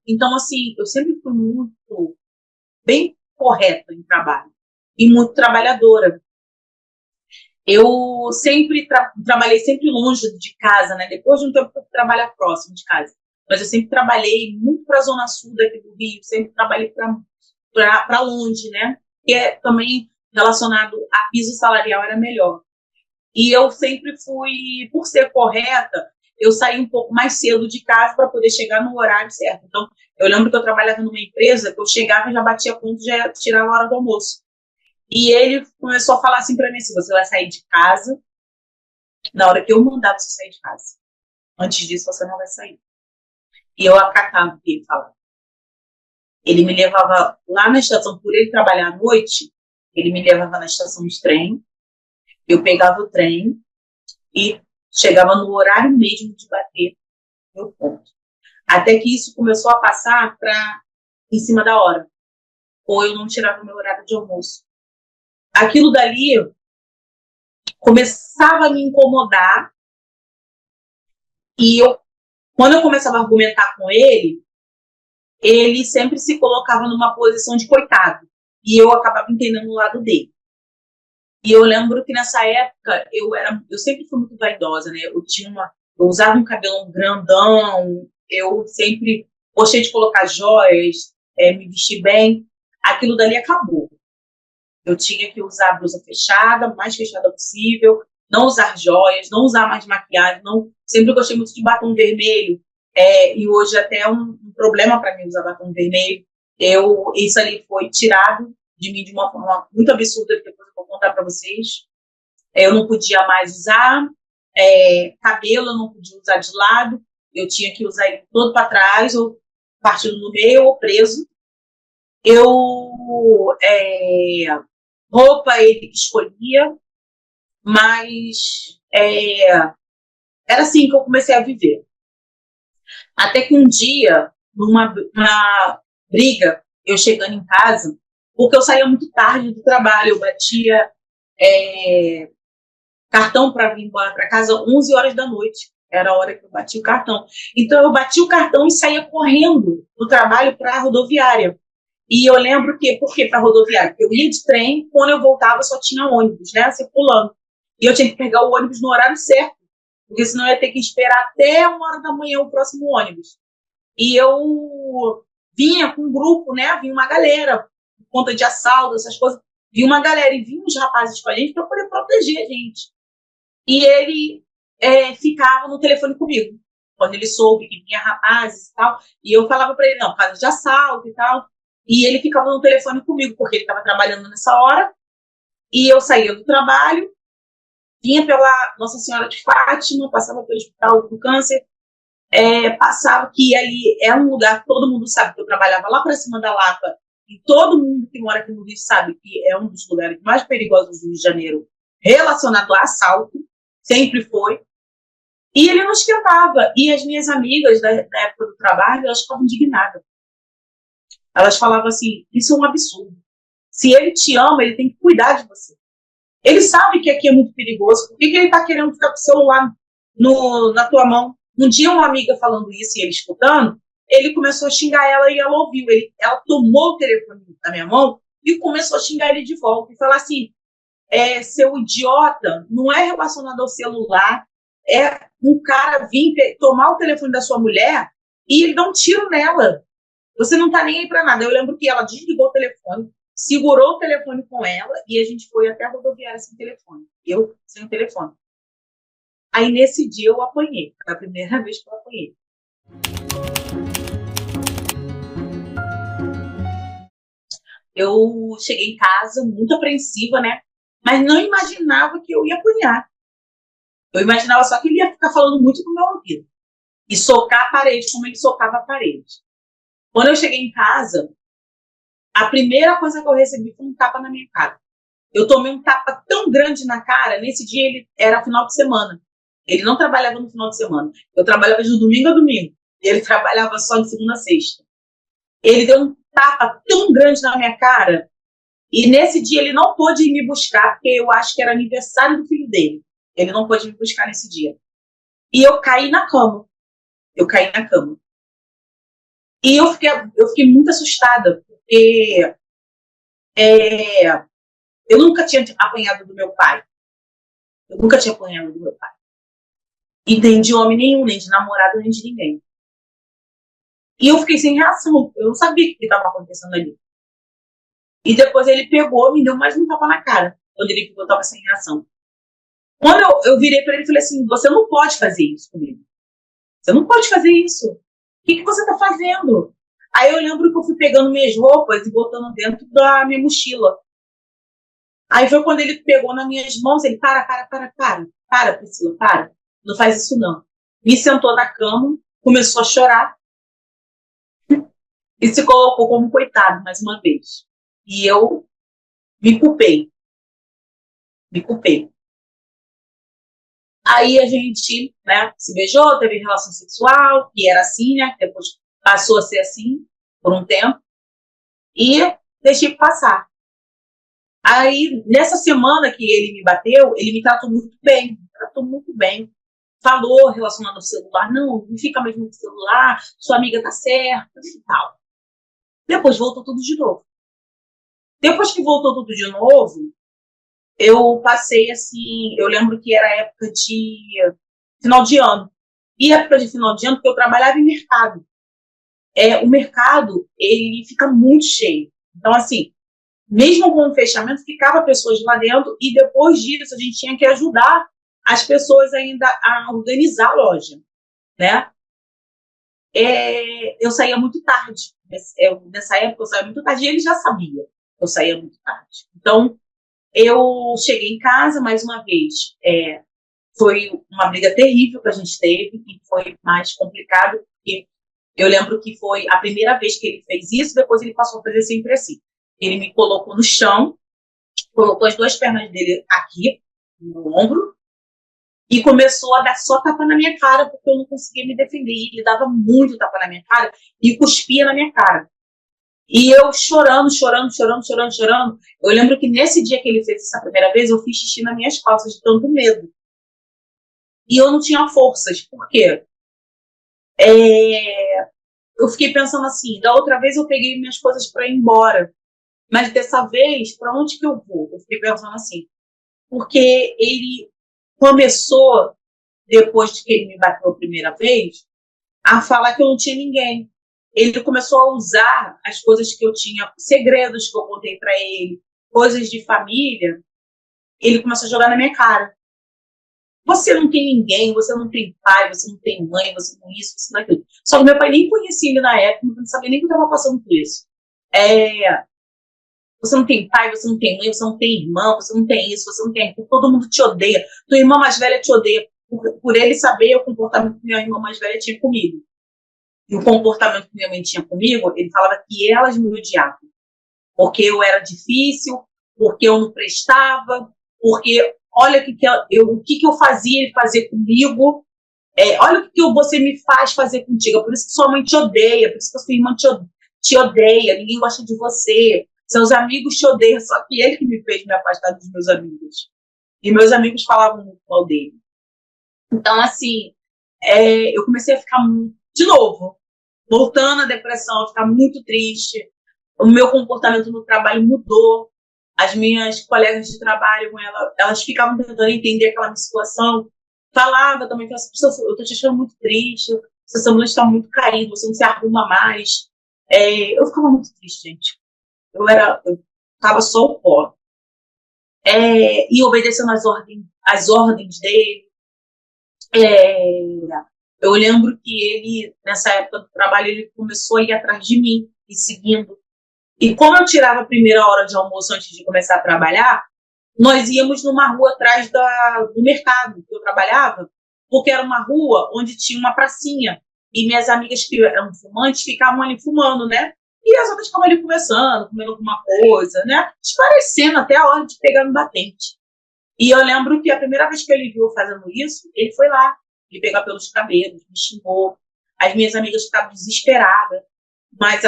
Então, assim, eu sempre fui muito bem correta em trabalho e muito trabalhadora. Eu sempre trabalhei sempre longe de casa, né? Depois de um tempo eu trabalhar próximo de casa. Mas eu sempre trabalhei muito para a zona sul daqui do Rio, sempre trabalhei para longe, né? Que é também relacionado a piso salarial era melhor. E eu sempre fui, por ser correta, eu saí um pouco mais cedo de casa para poder chegar no horário certo. Então, eu lembro que eu trabalhava numa empresa que eu chegava e já batia ponto, já tirava a hora do almoço. E ele começou a falar assim para mim, se você vai sair de casa, na hora que eu mandar você sair de casa. Antes disso, você não vai sair. E eu acatava o que ele falava. Ele me levava lá na estação, por ele trabalhar à noite, ele me levava na estação de trem, eu pegava o trem e chegava no horário mesmo de bater meu ponto. Até que isso começou a passar em cima da hora. Ou eu não tirava o meu horário de almoço. Aquilo dali começava a me incomodar e quando eu começava a argumentar com ele sempre se colocava numa posição de coitado e eu acabava entendendo o lado dele. E eu lembro que nessa época eu sempre fui muito vaidosa, né? Eu usava um cabelão grandão, eu sempre gostei de colocar joias, me vestir bem. Aquilo dali acabou. Eu tinha que usar a blusa fechada, mais fechada possível, não usar joias, não usar mais maquiagem, sempre gostei muito de batom vermelho, e hoje até é um problema para mim usar batom vermelho. Isso ali foi tirado de mim de uma forma muito absurda, que depois eu vou contar para vocês. Eu não podia mais usar cabelo, eu não podia usar de lado, eu tinha que usar ele todo para trás, ou partindo no meio, ou preso. Roupa ele escolhia, mas era assim que eu comecei a viver. Até que um dia, numa briga, eu chegando em casa, porque eu saía muito tarde do trabalho, eu batia cartão para vir embora para casa 11 horas da noite. Era a hora que eu bati o cartão. Então, eu bati o cartão e saía correndo do trabalho para a rodoviária. E eu lembro que, por que para a rodoviária? Porque eu ia de trem, quando eu voltava só tinha ônibus, né, circulando. E eu tinha que pegar o ônibus no horário certo, porque senão eu ia ter que esperar até 1 hora da manhã o próximo ônibus. E eu vinha com um grupo, né, vinha uma galera, por conta de assalto, essas coisas, vinha uma galera e vinha uns rapazes com a gente para poder proteger a gente. E ele ficava no telefone comigo, quando ele soube que vinha rapazes e tal, e eu falava para ele, não, caso de assalto e tal, e ele ficava no telefone comigo, porque ele estava trabalhando nessa hora, e eu saía do trabalho, vinha pela Nossa Senhora de Fátima, passava pelo Hospital do Câncer, passava que ali é um lugar que todo mundo sabe que eu trabalhava lá para cima da Lapa, e todo mundo que mora aqui no Rio sabe que é um dos lugares mais perigosos do Rio de Janeiro, relacionado a assalto, sempre foi. E ele não esquentava. E as minhas amigas da época do trabalho, elas ficavam indignadas. Elas falavam assim, isso é um absurdo. Se ele te ama, ele tem que cuidar de você. Ele sabe que aqui é muito perigoso. Por que ele está querendo ficar com o celular na tua mão? Um dia uma amiga falando isso e ele escutando, ele começou a xingar ela e ela ouviu. Ela tomou o telefone da minha mão e começou a xingar ele de volta. E falar assim, seu idiota, não é relacionado ao celular, é um cara vir tomar o telefone da sua mulher e ele dá um tiro nela. Você não tá nem aí pra nada. Eu lembro que ela desligou o telefone, segurou o telefone com ela e a gente foi até a rodoviária sem telefone. Eu sem o telefone. Aí nesse dia eu apanhei. Foi a primeira vez que eu apanhei. Eu cheguei em casa muito apreensiva, né? Mas não imaginava que eu ia apanhar. Eu imaginava só que ele ia ficar falando muito no meu ouvido. E socar a parede, como ele socava a parede. Quando eu cheguei em casa, a primeira coisa que eu recebi foi um tapa na minha cara. Eu tomei um tapa tão grande na cara, nesse dia ele era final de semana. Ele não trabalhava no final de semana. Eu trabalhava de domingo a domingo. E ele trabalhava só de segunda a sexta. Ele deu um tapa tão grande na minha cara. E nesse dia ele não pôde ir me buscar, porque eu acho que era aniversário do filho dele. Ele não pôde me buscar nesse dia. E eu caí na cama. E eu fiquei muito assustada, porque eu nunca tinha apanhado do meu pai. E nem de homem nenhum, nem de namorado, nem de ninguém. E eu fiquei sem reação. Eu não sabia o que estava acontecendo ali. E depois ele pegou, me deu mais um tapa na cara, quando ele viu que eu estava sem reação. Quando eu virei para ele e falei assim, você não pode fazer isso comigo. Você não pode fazer isso. O que você está fazendo? Aí eu lembro que eu fui pegando minhas roupas e botando dentro da minha mochila. Aí foi quando ele pegou nas minhas mãos, ele, para, Priscila, para. Não faz isso não. Me sentou na cama, começou a chorar e se colocou como coitado, mais uma vez. E eu me culpei. Aí a gente, né, se beijou, teve relação sexual, que era assim, né, depois passou a ser assim, por um tempo, e deixei passar. Aí, nessa semana que ele me bateu, ele me tratou muito bem. Falou relacionado ao celular, não fica mais no celular, sua amiga tá certa e tal. Depois voltou tudo de novo. Depois que voltou tudo de novo, eu passei assim, eu lembro que era época de final de ano. E época de final de ano, porque eu trabalhava em mercado. O mercado, ele fica muito cheio. Então, assim, mesmo com o fechamento, ficava pessoas lá dentro e depois disso a gente tinha que ajudar as pessoas ainda a organizar a loja, né? Eu saía muito tarde Nessa época eu saía muito tarde e ele já sabia que eu saía muito tarde. Então, eu cheguei em casa, mais uma vez, foi uma briga terrível que a gente teve, e foi mais complicado, porque eu lembro que foi a primeira vez que ele fez isso, depois ele passou a fazer sempre assim. Ele me colocou no chão, colocou as duas pernas dele aqui, no ombro, e começou a dar só tapa na minha cara, porque eu não conseguia me defender. E ele dava muito tapa na minha cara e cuspia na minha cara. E eu chorando, chorando, chorando, chorando, chorando. Eu lembro que nesse dia que ele fez essa primeira vez, eu fiz xixi nas minhas calças de tanto medo. E eu não tinha forças. Por quê? Eu fiquei pensando assim, da outra vez eu peguei minhas coisas para ir embora. Mas dessa vez, para onde que eu vou? Eu fiquei pensando assim. Porque ele começou, depois de que ele me bateu a primeira vez, a falar que eu não tinha ninguém. Ele começou a usar as coisas que eu tinha, segredos que eu contei para ele, coisas de família, ele começou a jogar na minha cara. Você não tem ninguém, você não tem pai, você não tem mãe, você não isso, você não aquilo. Só que meu pai nem conhecia ele na época, não sabia nem que eu estava passando por isso. Você não tem pai, você não tem mãe, você não tem irmão, você não tem isso, você não tem aquilo, todo mundo te odeia. Tua irmã mais velha te odeia por ele saber o comportamento que minha irmã mais velha tinha comigo. E o comportamento que minha mãe tinha comigo, ele falava que elas me odiavam. Porque eu era difícil, porque eu não prestava, porque olha o que eu fazia ele fazer comigo, olha o que você me faz fazer contigo, por isso que sua mãe te odeia, por isso que a sua irmã te odeia, ninguém gosta de você, seus amigos te odeiam, só que ele que me fez me afastar dos meus amigos. E meus amigos falavam muito mal dele. Então, assim, eu comecei a ficar, de novo, voltando à depressão, a ficar muito triste. O meu comportamento no trabalho mudou. As minhas colegas de trabalho, elas ficavam tentando entender aquela minha situação. Falava também que eu estou te achando muito triste, seu semblante está muito caído, você não se arruma mais. Eu ficava muito triste, gente. Eu estava só o pó. E obedecendo as ordens dele. Eu lembro que ele, nessa época do trabalho, ele começou a ir atrás de mim, me seguindo. E como eu tirava a primeira hora de almoço antes de começar a trabalhar, nós íamos numa rua atrás do mercado que eu trabalhava, porque era uma rua onde tinha uma pracinha. E minhas amigas que eram fumantes ficavam ali fumando, né? E as outras ficavam ali conversando, comendo alguma coisa, né? Esparecendo até a hora de pegar no batente. E eu lembro que a primeira vez que ele viu eu fazendo isso, ele foi lá, me pegar pelos cabelos, me xingou. As minhas amigas ficavam desesperadas, mas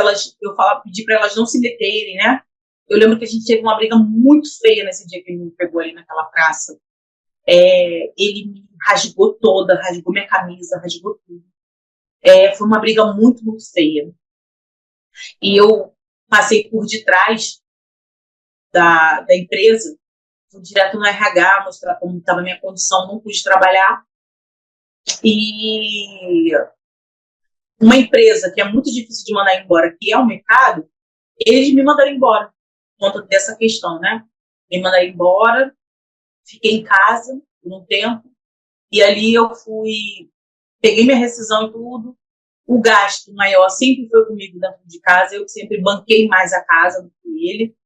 pedi para elas não se meterem, né? Eu lembro que a gente teve uma briga muito feia nesse dia que ele me pegou ali naquela praça. Ele me rasgou toda, rasgou minha camisa, rasgou tudo. Foi uma briga muito, muito feia. E eu passei por detrás da empresa, fui direto no RH, mostrar como estava a minha condição, não pude trabalhar. E uma empresa que é muito difícil de mandar embora, que é o mercado, eles me mandaram embora por conta dessa questão, né? Me mandaram embora, fiquei em casa por um tempo, e ali eu peguei minha rescisão e tudo. O gasto maior sempre foi comigo dentro de casa, eu sempre banquei mais a casa do que ele.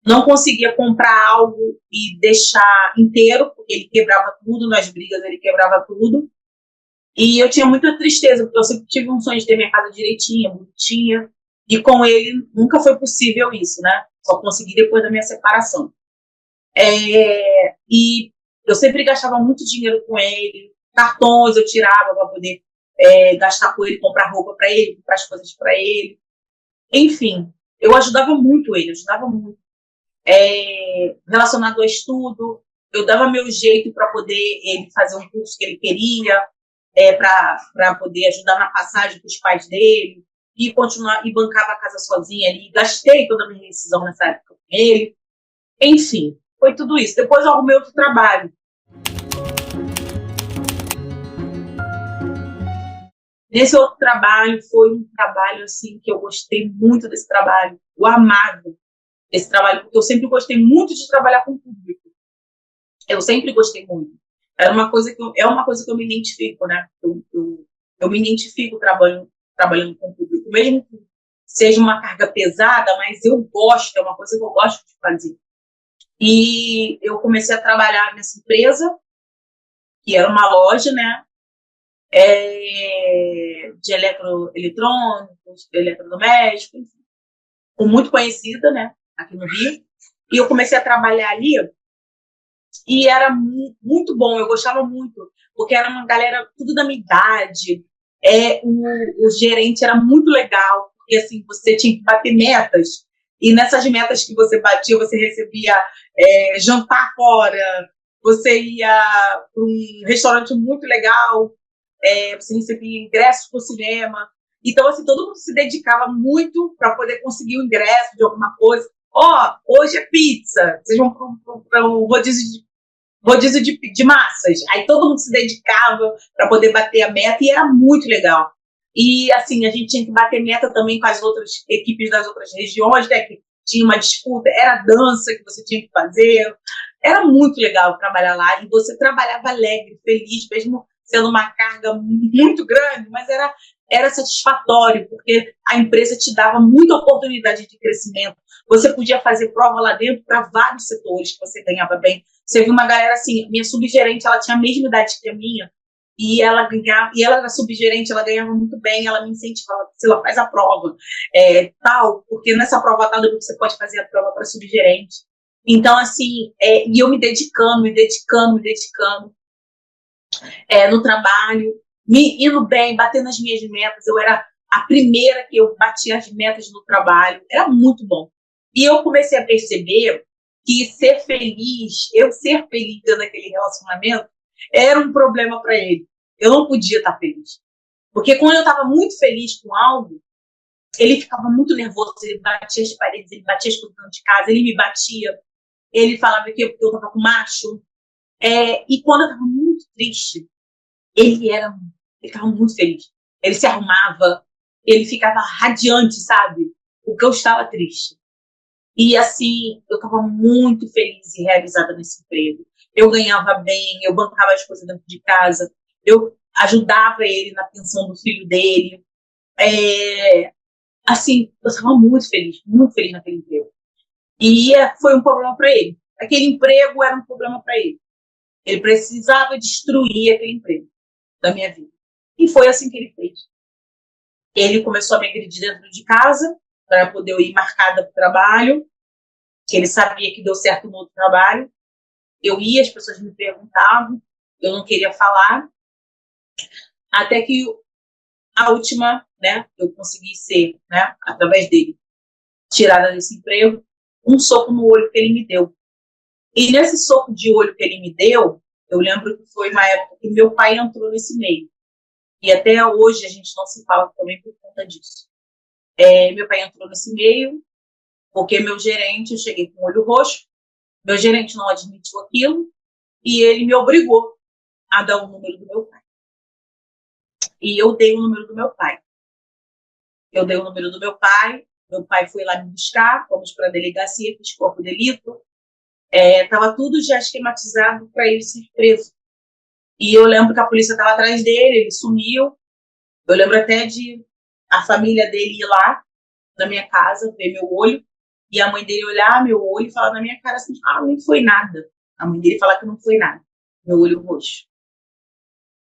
Não conseguia comprar algo e deixar inteiro, porque ele quebrava tudo, nas brigas ele quebrava tudo. E eu tinha muita tristeza, porque eu sempre tive um sonho de ter minha casa direitinha, bonitinha, e com ele nunca foi possível isso, né? Só consegui depois da minha separação. E eu sempre gastava muito dinheiro com ele, cartões eu tirava para poder gastar com ele, comprar roupa para ele, comprar as coisas para ele. Enfim, eu ajudava muito ele, ajudava muito. Relacionado ao estudo, eu dava meu jeito para poder ele fazer um curso que ele queria, para poder ajudar na passagem para os pais dele, e continuar, e bancava a casa sozinha ali, gastei toda a minha rescisão nessa época com ele. Enfim, foi tudo isso. Depois eu arrumei outro trabalho. Nesse outro trabalho, foi um trabalho assim que eu gostei muito desse trabalho, o amado desse trabalho, porque eu sempre gostei muito de trabalhar com o público. Eu sempre gostei muito. É uma coisa que eu me identifico, né? Eu me identifico trabalhando com o público, mesmo seja uma carga pesada, mas eu gosto, é uma coisa que eu gosto de fazer. E eu comecei a trabalhar nessa empresa, que era uma loja, né, de eletroeletrônicos, eletrodomésticos, enfim, muito conhecida, né, aqui no Rio. E eu comecei a trabalhar ali e era muito bom, eu gostava muito, porque era uma galera tudo da minha idade. O gerente era muito legal, porque assim, você tinha que bater metas, e nessas metas que você batia, você recebia jantar fora, você ia para um restaurante muito legal, você recebia ingressos para o cinema. Então, assim, todo mundo se dedicava muito para poder conseguir o ingresso de alguma coisa. Hoje é pizza, vocês vão para um rodízio de massas. Aí todo mundo se dedicava para poder bater a meta e era muito legal. E, assim, a gente tinha que bater meta também com as outras equipes das outras regiões, né, que tinha uma disputa, era dança que você tinha que fazer. Era muito legal trabalhar lá e você trabalhava alegre, feliz, mesmo sendo uma carga muito grande, mas era satisfatório, porque a empresa te dava muita oportunidade de crescimento. Você podia fazer prova lá dentro para vários setores que você ganhava bem. Você viu uma galera assim, minha subgerente, ela tinha a mesma idade que a minha, e ela ganhava, e ela era subgerente, ela ganhava muito bem, ela me incentivava, se ela faz a prova, tal, porque nessa prova tal você pode fazer a prova para subgerente. Então, assim, e eu me dedicando no trabalho, me indo bem, batendo as minhas metas. Eu era a primeira que eu batia as metas no trabalho. Era muito bom. E eu comecei a perceber que eu ser feliz dentro daquele relacionamento, era um problema para ele. Eu não podia estar feliz. Porque quando eu estava muito feliz com algo, ele ficava muito nervoso, ele batia as paredes, ele batia as coisas dentro de casa, ele me batia, ele falava que eu estava com macho. E quando eu estava muito triste, ele ficava muito feliz. Ele se arrumava, ele ficava radiante, sabe? Porque eu estava triste. E assim, eu estava muito feliz e realizada nesse emprego. Eu ganhava bem, eu bancava as coisas dentro de casa, eu ajudava ele na pensão do filho dele. Assim, eu estava muito feliz naquele emprego. E foi um problema para ele. Aquele emprego era um problema para ele. Ele precisava destruir aquele emprego da minha vida. E foi assim que ele fez. Ele começou a me agredir dentro de casa, para poder eu ir marcada para o trabalho, que ele sabia que deu certo no outro trabalho. Eu ia, as pessoas me perguntavam, eu não queria falar, até que a última, né, eu consegui ser, né, através dele, tirada desse emprego, um soco no olho que ele me deu. E nesse soco de olho que ele me deu, eu lembro que foi uma época que meu pai entrou nesse meio. E até hoje a gente não se fala também por conta disso. Meu pai entrou nesse meio, porque meu gerente, eu cheguei com o olho roxo, meu gerente não admitiu aquilo, e ele me obrigou a dar o número do meu pai. E eu dei o número do meu pai. Meu pai foi lá me buscar, fomos para a delegacia, fiz corpo de delito, estava tudo já esquematizado para ele ser preso. E eu lembro que a polícia estava atrás dele, ele sumiu. Eu lembro até de a família dele ir lá na minha casa, ver meu olho, e a mãe dele olhar meu olho e falar na minha cara assim, não foi nada. A mãe dele falar que não foi nada, meu olho roxo.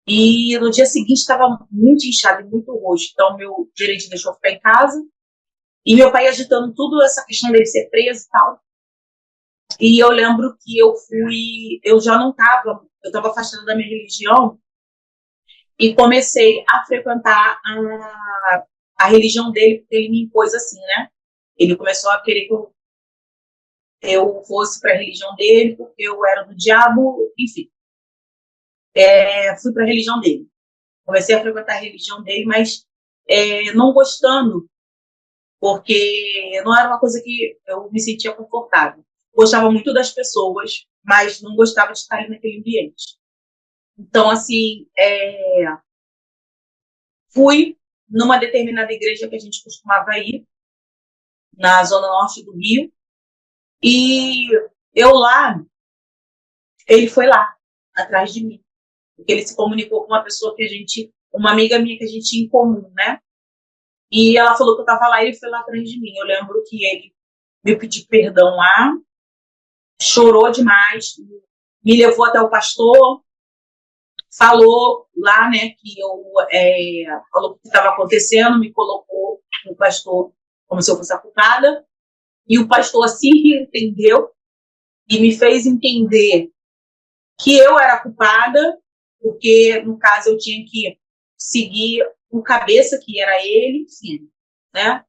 E no dia seguinte estava muito inchado e muito roxo, então meu gerente deixou eu ficar em casa, e meu pai agitando tudo essa questão dele ser preso e tal. E eu lembro que eu já não estava, eu estava afastada da minha religião, e comecei a frequentar a religião dele, porque ele me impôs assim, né? Ele começou a querer que eu fosse para a religião dele, porque eu era do diabo, enfim. Fui para a religião dele. Comecei a frequentar a religião dele, mas não gostando, porque não era uma coisa que eu me sentia confortável. Gostava muito das pessoas, mas não gostava de estar ali naquele ambiente. Então, assim, fui numa determinada igreja que a gente costumava ir, na zona norte do Rio, e ele foi lá, atrás de mim, porque ele se comunicou com uma pessoa uma amiga minha que a gente tinha em comum, né? E ela falou que eu estava lá e ele foi lá atrás de mim. Eu lembro que ele me pediu perdão lá, chorou demais, me levou até o pastor, falou lá, né, que eu falou o que estava acontecendo, me colocou no pastor como se eu fosse a culpada, e o pastor assim entendeu e me fez entender que eu era culpada, porque no caso eu tinha que seguir o cabeça, que era ele, enfim, né,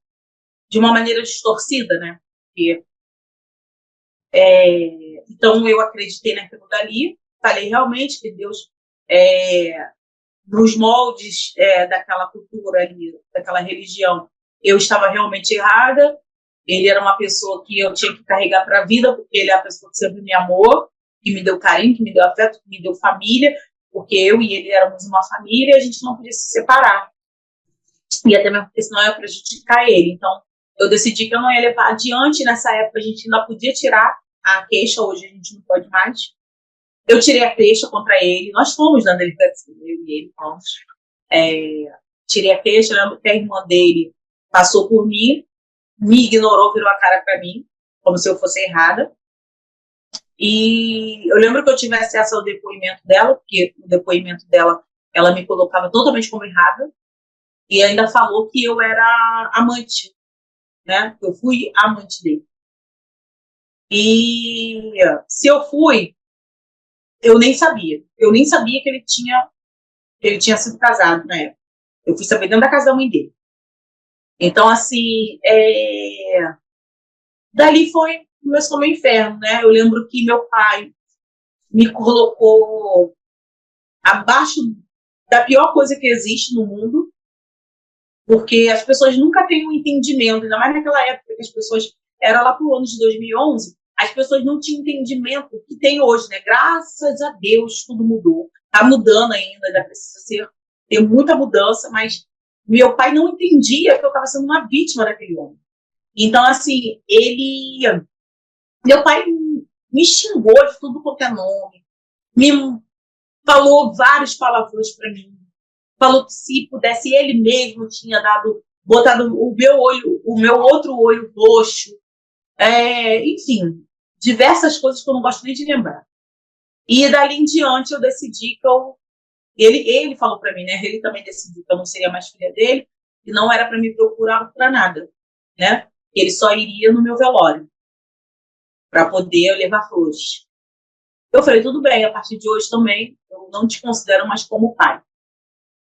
de uma maneira distorcida, né, porque, então eu acreditei naquilo dali, falei realmente que Deus nos moldes daquela cultura ali, daquela religião, eu estava realmente errada. Ele era uma pessoa que eu tinha que carregar para a vida, porque ele é a pessoa que sempre me amou, que me deu carinho, que me deu afeto, que me deu família, porque eu e ele éramos uma família e a gente não podia se separar. E até mesmo porque senão eu ia prejudicar ele. Então, eu decidi que eu não ia levar adiante. Nessa época, a gente ainda podia tirar a queixa, hoje a gente não pode mais. Eu tirei a queixa contra ele, nós fomos na delegacia, eu e ele fomos. Tirei a queixa, lembro que a irmã dele passou por mim, me ignorou, virou a cara para mim, como se eu fosse errada. E eu lembro que eu tive acesso ao depoimento dela, porque o depoimento dela, ela me colocava totalmente como errada, e ainda falou que eu era amante, né? Eu fui amante dele. E se eu fui, eu nem sabia. Eu nem sabia que ele tinha sido casado na época. Eu fui saber dentro da casa da mãe dele. Então, assim, dali começou meu inferno, né? Eu lembro que meu pai me colocou abaixo da pior coisa que existe no mundo, porque as pessoas nunca têm um entendimento, ainda mais naquela época que as pessoas, era lá pro ano de 2011, as pessoas não tinham entendimento que tem hoje, né? Graças a Deus tudo mudou. Tá mudando ainda, ainda precisa ter muita mudança, mas meu pai não entendia que eu estava sendo uma vítima daquele homem. Então, assim, meu pai me xingou de tudo quanto é nome, me falou vários palavrões para mim, falou que se pudesse ele mesmo tinha botado o meu outro olho roxo, enfim, diversas coisas que eu não gosto nem de lembrar. E dali em diante eu decidi que ele falou para mim, né? Ele também decidiu que eu não seria mais filha dele e não era para me procurar para nada, né? Ele só iria no meu velório para poder levar flores. Eu falei, tudo bem, a partir de hoje também eu não te considero mais como pai.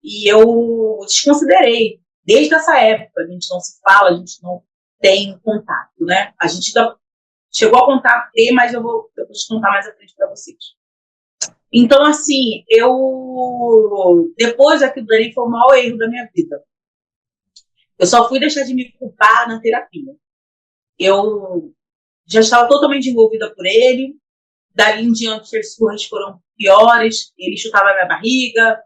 E eu desconsiderei. Desde essa época, a gente não se fala, a gente não tem contato, né? A gente chegou a contar, mas eu vou contar mais à frente para vocês. Então, assim, depois daquilo dali foi o maior erro da minha vida. Eu só fui deixar de me culpar na terapia. Eu já estava totalmente envolvida por ele. Dali em diante, as surras foram piores. Ele chutava a minha barriga.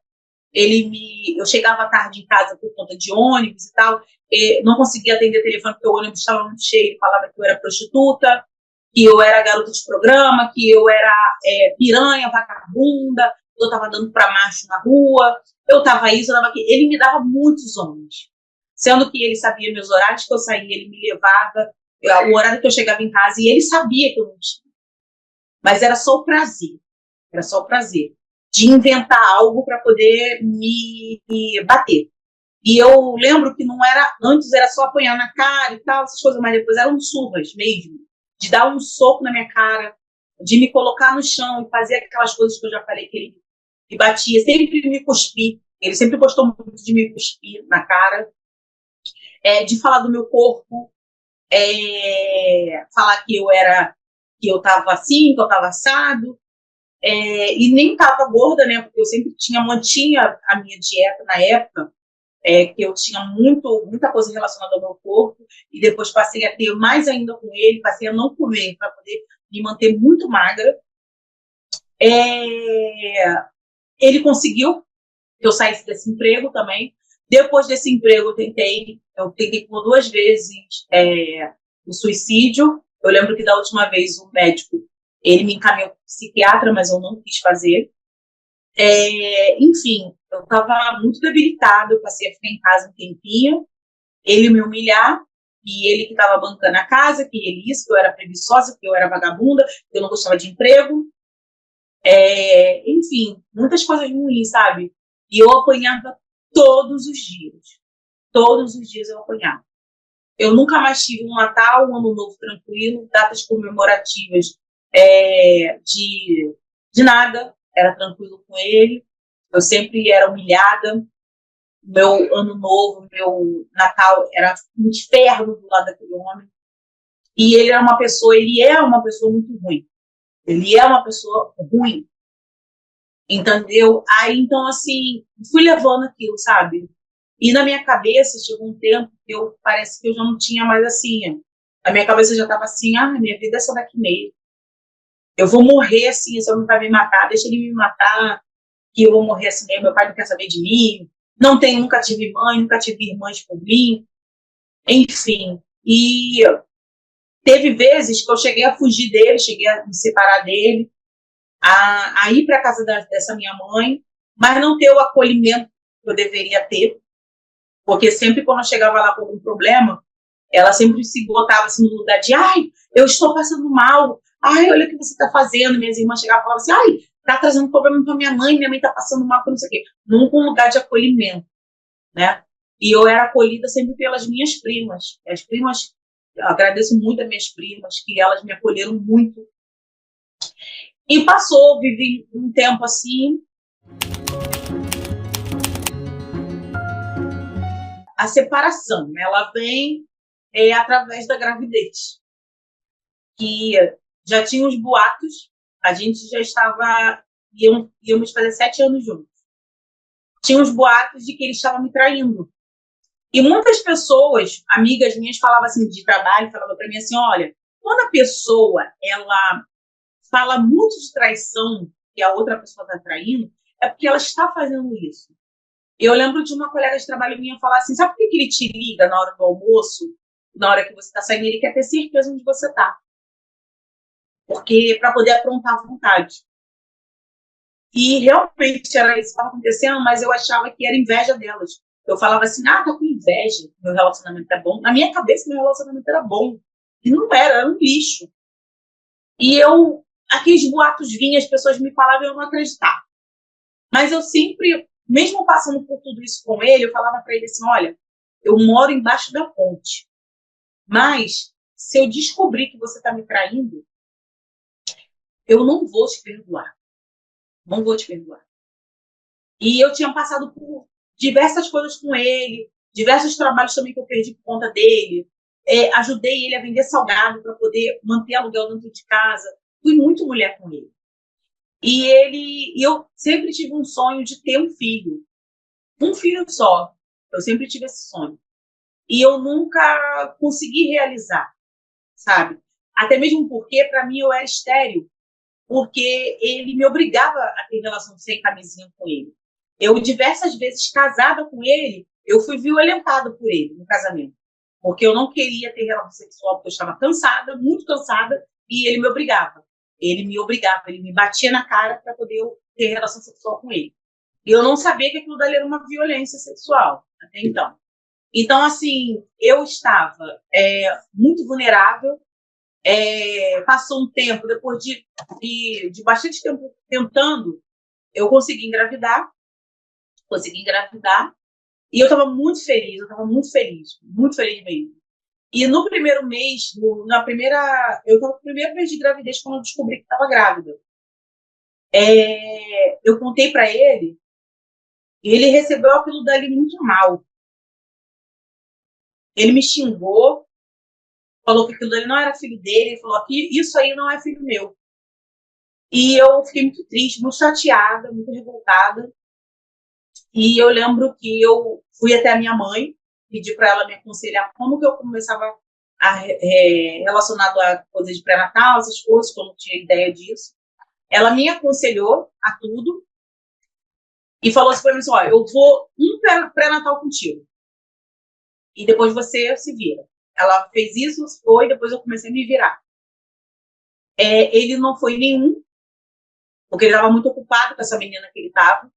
Eu chegava tarde em casa por conta de ônibus e tal. Não conseguia atender o telefone porque o ônibus estava muito cheio. Ele falava que eu era prostituta, que eu era garota de programa, que eu era piranha, vagabunda, eu estava dando para macho na rua, eu estava isso, eu estava aquilo. Ele me dava muitos homens. Sendo que ele sabia meus horários que eu saía, ele me levava, o horário que eu chegava em casa, e ele sabia que eu não tinha. Mas era só o prazer. Era só o prazer de inventar algo para poder me bater. E eu lembro que não era, antes era só apanhar na cara e tal, essas coisas, mas depois eram surras mesmo, de dar um soco na minha cara, de me colocar no chão e fazer aquelas coisas que eu já falei que ele me batia, sempre me cuspir, ele sempre gostou muito de me cuspir na cara, de falar do meu corpo, falar que eu estava assim, que eu estava assado, e nem estava gorda, né, porque eu sempre mantinha a minha dieta na época, que eu tinha muita coisa relacionada ao meu corpo, e depois passei a ter mais ainda com ele, passei a não comer para poder me manter muito magra. Ele conseguiu que eu saísse desse emprego também. Depois desse emprego, eu tentei por 2 vezes o suicídio. Eu lembro que da última vez o médico, ele me encaminhou para o psiquiatra, mas eu não quis fazer. Enfim, eu estava muito debilitada, eu passei a ficar em casa um tempinho, ele me humilhar, e ele que estava bancando a casa, que ele isso, que eu era preguiçosa, que eu era vagabunda, que eu não gostava de emprego, enfim, muitas coisas ruins, sabe? E eu apanhava todos os dias. Todos os dias eu apanhava. Eu nunca mais tive um Natal, um Ano Novo tranquilo, datas comemorativas de nada, era tranquilo com ele. Eu sempre era humilhada. Meu Ano Novo, meu Natal era um inferno do lado daquele homem. E ele é uma pessoa muito ruim. Ele é uma pessoa ruim. Entendeu? Aí, então, assim, fui levando aquilo, sabe? E na minha cabeça chegou um tempo que parece que eu já não tinha mais assim. A minha cabeça já estava assim, minha vida é só daqui mesmo. Eu vou morrer assim, se eu não vai me matar, deixa ele me matar, que eu vou morrer assim mesmo, meu pai não quer saber de mim. Nunca tive mãe, nunca tive irmãs por mim. Enfim. E teve vezes que eu cheguei a fugir dele, cheguei a me separar dele, a ir para casa dessa minha mãe, mas não ter o acolhimento que eu deveria ter. Porque sempre quando eu chegava lá com algum problema, ela sempre se botava assim no lugar de, eu estou passando mal, olha o que você está fazendo. Minhas irmãs chegavam e falavam assim, tá trazendo problema para minha mãe está passando mal, não sei o quê. Nunca um lugar de acolhimento, né? E eu era acolhida sempre pelas minhas primas. As primas, eu agradeço muito as minhas primas, que elas me acolheram muito. E vivi um tempo assim. A separação, ela vem através da gravidez. Que já tinha os boatos, a gente já estava, íamos fazer 7 anos juntos. Tinha os boatos de que ele estava me traindo. E muitas pessoas, amigas minhas, falavam assim de trabalho, falavam para mim assim, olha, quando a pessoa, ela fala muito de traição, que a outra pessoa está traindo, é porque ela está fazendo isso. Eu lembro de uma colega de trabalho minha falar assim, sabe por que ele te liga na hora do almoço, na hora que você está saindo, ele quer ter certeza onde você está. Porque para poder aprontar à vontade. E realmente era isso que estava acontecendo, mas eu achava que era inveja delas. Eu falava assim, tô com inveja, meu relacionamento é bom. Na minha cabeça, meu relacionamento era bom. E não era um lixo. E aqueles boatos vinham, as pessoas me falavam e eu não acreditava. Mas eu sempre, mesmo passando por tudo isso com ele, eu falava para ele assim, olha, eu moro embaixo da ponte. Mas, se eu descobrir que você está me traindo, eu não vou te perdoar. Não vou te perdoar. E eu tinha passado por diversas coisas com ele, diversos trabalhos também que eu perdi por conta dele. Ajudei ele a vender salgado para poder manter aluguel dentro de casa. Fui muito mulher com ele. E eu sempre tive um sonho de ter um filho. Um filho só. Eu sempre tive esse sonho. E eu nunca consegui realizar, sabe? Até mesmo porque, para mim, eu era estéril. Porque ele me obrigava a ter relação sem camisinha com ele. Eu, diversas vezes, casada com ele, eu fui violentada por ele no casamento. Porque eu não queria ter relação sexual, porque eu estava cansada, muito cansada, e ele me obrigava. Ele me batia na cara para poder eu ter relação sexual com ele. E eu não sabia que aquilo dali era uma violência sexual, até então. Então, assim, eu estava muito vulnerável. Passou um tempo, depois de bastante tempo tentando, eu consegui engravidar, e eu estava muito feliz, muito feliz mesmo. E no primeiro mês, eu estava no primeiro mês de gravidez quando eu descobri que estava grávida. Eu contei para ele, e ele recebeu aquilo dali muito mal. Ele me xingou, falou que aquilo dali não era filho dele, ele falou que isso aí não é filho meu. E eu fiquei muito triste, muito chateada, muito revoltada. E eu lembro que eu fui até a minha mãe, pedi para ela me aconselhar como que eu começava relacionado a coisas de pré-natal, essas coisas, que eu não tinha ideia disso. Ela me aconselhou a tudo e falou assim para mim, eu vou um pré-natal contigo. E depois você se vira. Ela fez isso, foi, depois eu comecei a me virar. Ele não foi nenhum, porque ele estava muito ocupado com essa menina que ele estava.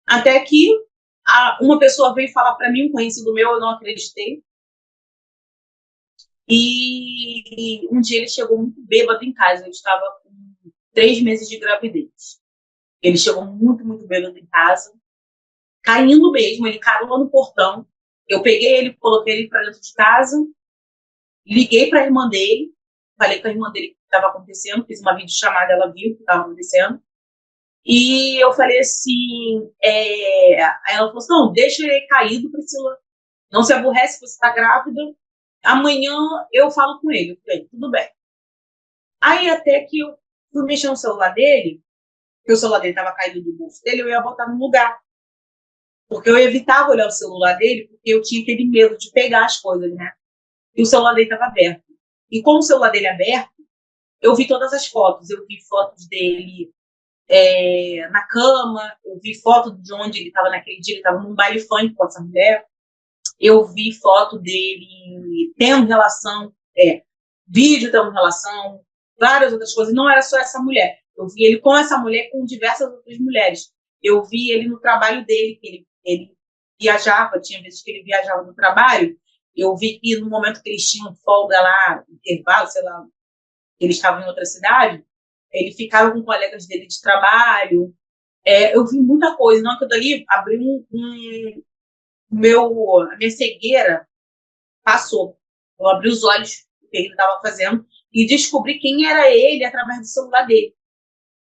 Até que uma pessoa veio falar para mim, um conhecido meu, eu não acreditei. E um dia ele chegou muito bêbado em casa. Eu estava com 3 meses de gravidez. Ele chegou muito, muito bêbado em casa, caindo mesmo. Ele caiu no portão. Eu peguei ele, coloquei ele para dentro de casa, liguei para a irmã dele, falei com a irmã dele o que estava acontecendo, fiz uma videochamada, ela viu o que estava acontecendo. E eu falei assim, aí ela falou assim, não, deixa ele caído, Priscila, não se aborrece, você está grávida, amanhã eu falo com ele. Eu falei, tudo bem. Aí até que eu fui mexer no celular dele, porque o celular dele estava caído do bolso dele, eu ia botar no lugar. Porque eu evitava olhar o celular dele, porque eu tinha aquele medo de pegar as coisas, né? E o celular dele estava aberto. E com o celular dele aberto, eu vi todas as fotos. Eu vi fotos dele na cama, eu vi foto de onde ele estava naquele dia, ele estava num baile funk com essa mulher. Eu vi foto dele tendo relação, vídeo tendo relação, várias outras coisas. Não era só essa mulher. Eu vi ele com essa mulher, com diversas outras mulheres. Eu vi ele no trabalho dele, que ele viajava, tinha vezes que ele viajava no trabalho. Eu vi que no momento que eles tinham folga lá, intervalo, sei lá, eles estavam em outra cidade, ele ficava com colegas dele de trabalho. Eu vi muita coisa. Não, aquilo dali abriu a minha cegueira passou. Eu abri os olhos do que ele estava fazendo e descobri quem era ele através do celular dele.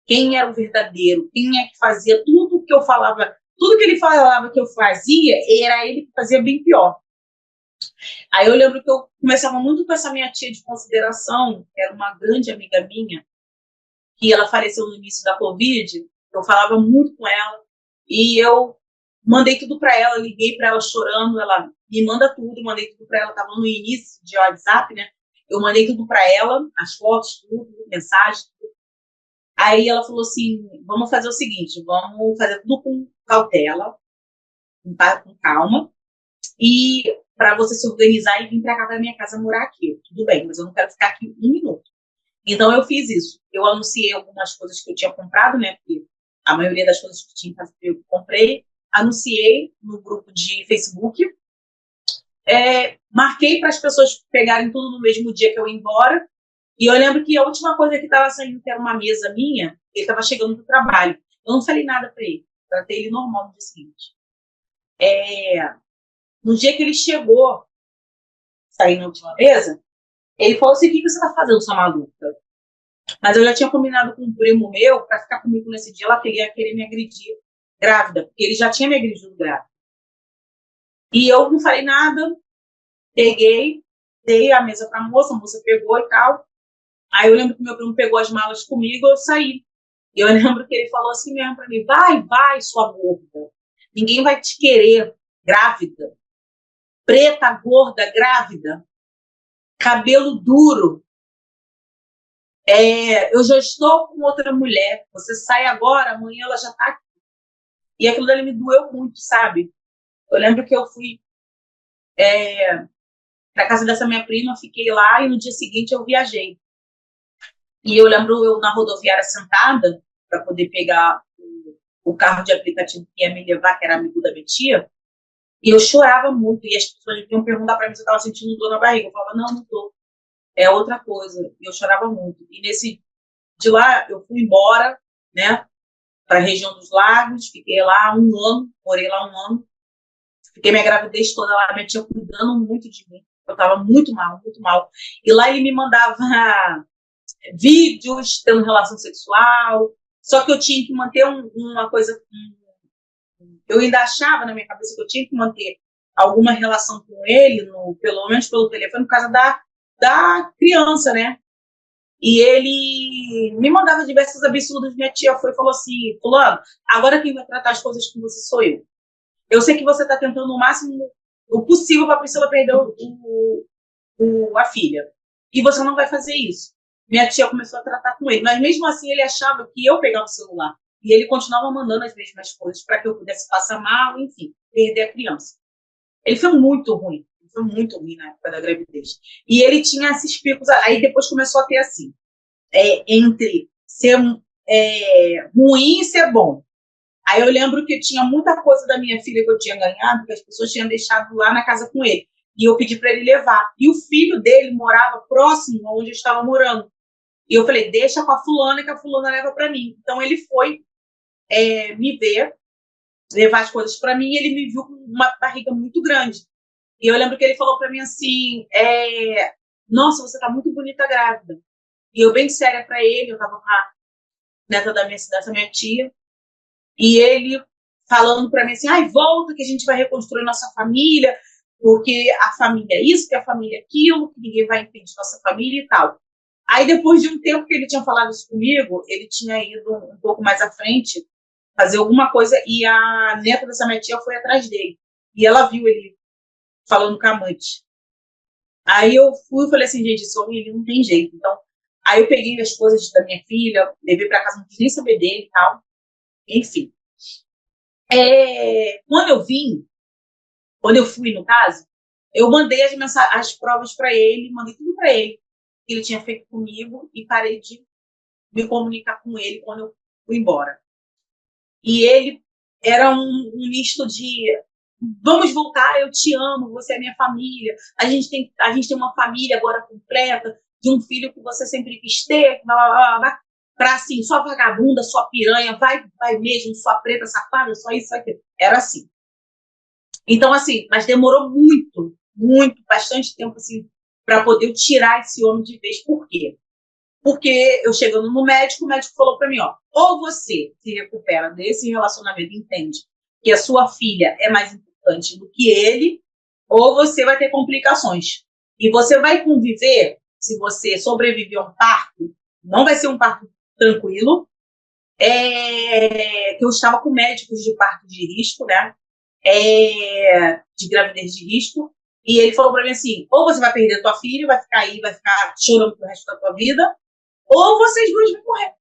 Quem era o verdadeiro, quem é que fazia tudo que eu falava, tudo que ele falava que eu fazia, era ele que fazia bem pior. Aí eu lembro que eu começava muito com essa minha tia de consideração, que era uma grande amiga minha, que ela faleceu no início da Covid. Eu falava muito com ela e eu mandei tudo para ela, liguei para ela chorando, ela me manda tudo, mandei tudo para ela, estava no início de WhatsApp, né? Eu mandei tudo para ela, as fotos, tudo, mensagem, tudo. Aí ela falou assim, vamos fazer o seguinte, vamos fazer tudo com cautela, com calma, e para você se organizar e vir para cá, para minha casa, morar aqui. Tudo bem, mas eu não quero ficar aqui um minuto. Então eu fiz isso. Eu anunciei algumas coisas que eu tinha comprado, né? Porque a maioria das coisas que tinha em casa eu comprei. Anunciei no grupo de Facebook. Marquei para as pessoas pegarem tudo no mesmo dia que eu ia embora. E eu lembro que a última coisa que estava saindo, que era uma mesa minha, ele estava chegando do trabalho. Eu não falei nada para ele. Tratei ele normal no dia seguinte. No dia que ele chegou, saindo na última mesa, ele falou assim, o que você está fazendo, sua maluca? Mas eu já tinha combinado com um primo meu para ficar comigo nesse dia, ela ia querer me agredir grávida, porque ele já tinha me agredido grávida. E eu não falei nada, peguei, dei a mesa para a moça pegou e tal. Aí eu lembro que meu primo pegou as malas comigo, eu saí. E eu lembro que ele falou assim mesmo para mim, vai, sua gorda. Ninguém vai te querer grávida. Preta, gorda, grávida. Cabelo duro. Eu já estou com outra mulher. Você sai agora, amanhã ela já está aqui. E aquilo dali me doeu muito, sabe? Eu lembro que eu fui para casa dessa minha prima, fiquei lá e no dia seguinte eu viajei. E eu lembro eu na rodoviária sentada para poder pegar o carro de aplicativo que ia me levar, que era amigo da minha tia, e eu chorava muito. E as pessoas vinham perguntar para mim se eu estava sentindo dor na barriga. Eu falava, não estou. É outra coisa. E eu chorava muito. E de lá eu fui embora, né, para a região dos lagos, fiquei lá 1 ano, morei lá 1 ano. Fiquei minha gravidez toda lá, minha tia cuidando muito de mim. Eu estava muito mal, muito mal. E lá ele me mandava vídeos tendo relação sexual, só que eu tinha que manter uma coisa. Eu ainda achava na minha cabeça que eu tinha que manter alguma relação com ele, pelo menos pelo telefone, por causa da criança, né? E ele me mandava diversos absurdos. Minha tia foi e falou assim, fulano, agora quem vai tratar as coisas com você sou eu. Eu sei que você está tentando o máximo o possível para a Priscila perder a filha. E você não vai fazer isso. Minha tia começou a tratar com ele. Mas mesmo assim ele achava que eu pegava o celular. E ele continuava mandando as mesmas coisas para que eu pudesse passar mal, enfim, perder a criança. Ele foi muito ruim. Ele foi muito ruim na época da gravidez. E ele tinha esses picos. Aí depois começou a ter assim, entre ser ruim e ser bom. Aí eu lembro que tinha muita coisa da minha filha que eu tinha ganhado, que as pessoas tinham deixado lá na casa com ele. e eu pedi para ele levar. E o filho dele morava próximo onde eu estava morando. E eu falei, deixa com a fulana que a fulana leva para mim. Então ele foi me ver, levar as coisas para mim, e ele me viu com uma barriga muito grande. E eu lembro que ele falou para mim assim, nossa, você tá muito bonita grávida. E eu bem séria para ele, eu tava com a neta dessa minha tia, e ele falando para mim assim, ai, volta que a gente vai reconstruir nossa família, porque a família é isso, que a família é aquilo, que ninguém vai impedir nossa família e tal. Aí depois de um tempo que ele tinha falado isso comigo, ele tinha ido um pouco mais à frente fazer alguma coisa e a neta dessa minha tia foi atrás dele. E ela viu ele falando com a amante. Aí eu fui e falei assim, gente, esse homem ele não tem jeito. Então, aí eu peguei as coisas da minha filha, levei para casa, não quis nem saber dele e tal. Enfim. Quando eu fui, no caso, eu mandei as provas para ele, mandei tudo para ele, que ele tinha feito comigo, e parei de me comunicar com ele quando eu fui embora. E ele era um misto de vamos voltar, eu te amo, você é minha família, a gente tem uma família agora completa, de um filho que você sempre quis ter, para assim, só vagabunda, só piranha, vai mesmo, só preta, safada, só isso, só aquilo. Era assim. Então, assim, mas demorou muito, bastante tempo, assim, para poder tirar esse homem de vez. Por quê? Porque eu chegando no médico, o médico falou para mim, ó, ou você se recupera desse relacionamento, entende que a sua filha é mais importante do que ele, ou você vai ter complicações. E você vai conviver, se você sobreviver a um parto, não vai ser um parto tranquilo, que eu estava com médicos de parto de risco, né, de gravidez de risco, e ele falou para mim assim, ou você vai perder a tua filha, vai ficar aí, vai ficar chorando pro resto da tua vida, ou vocês dois vão morrer.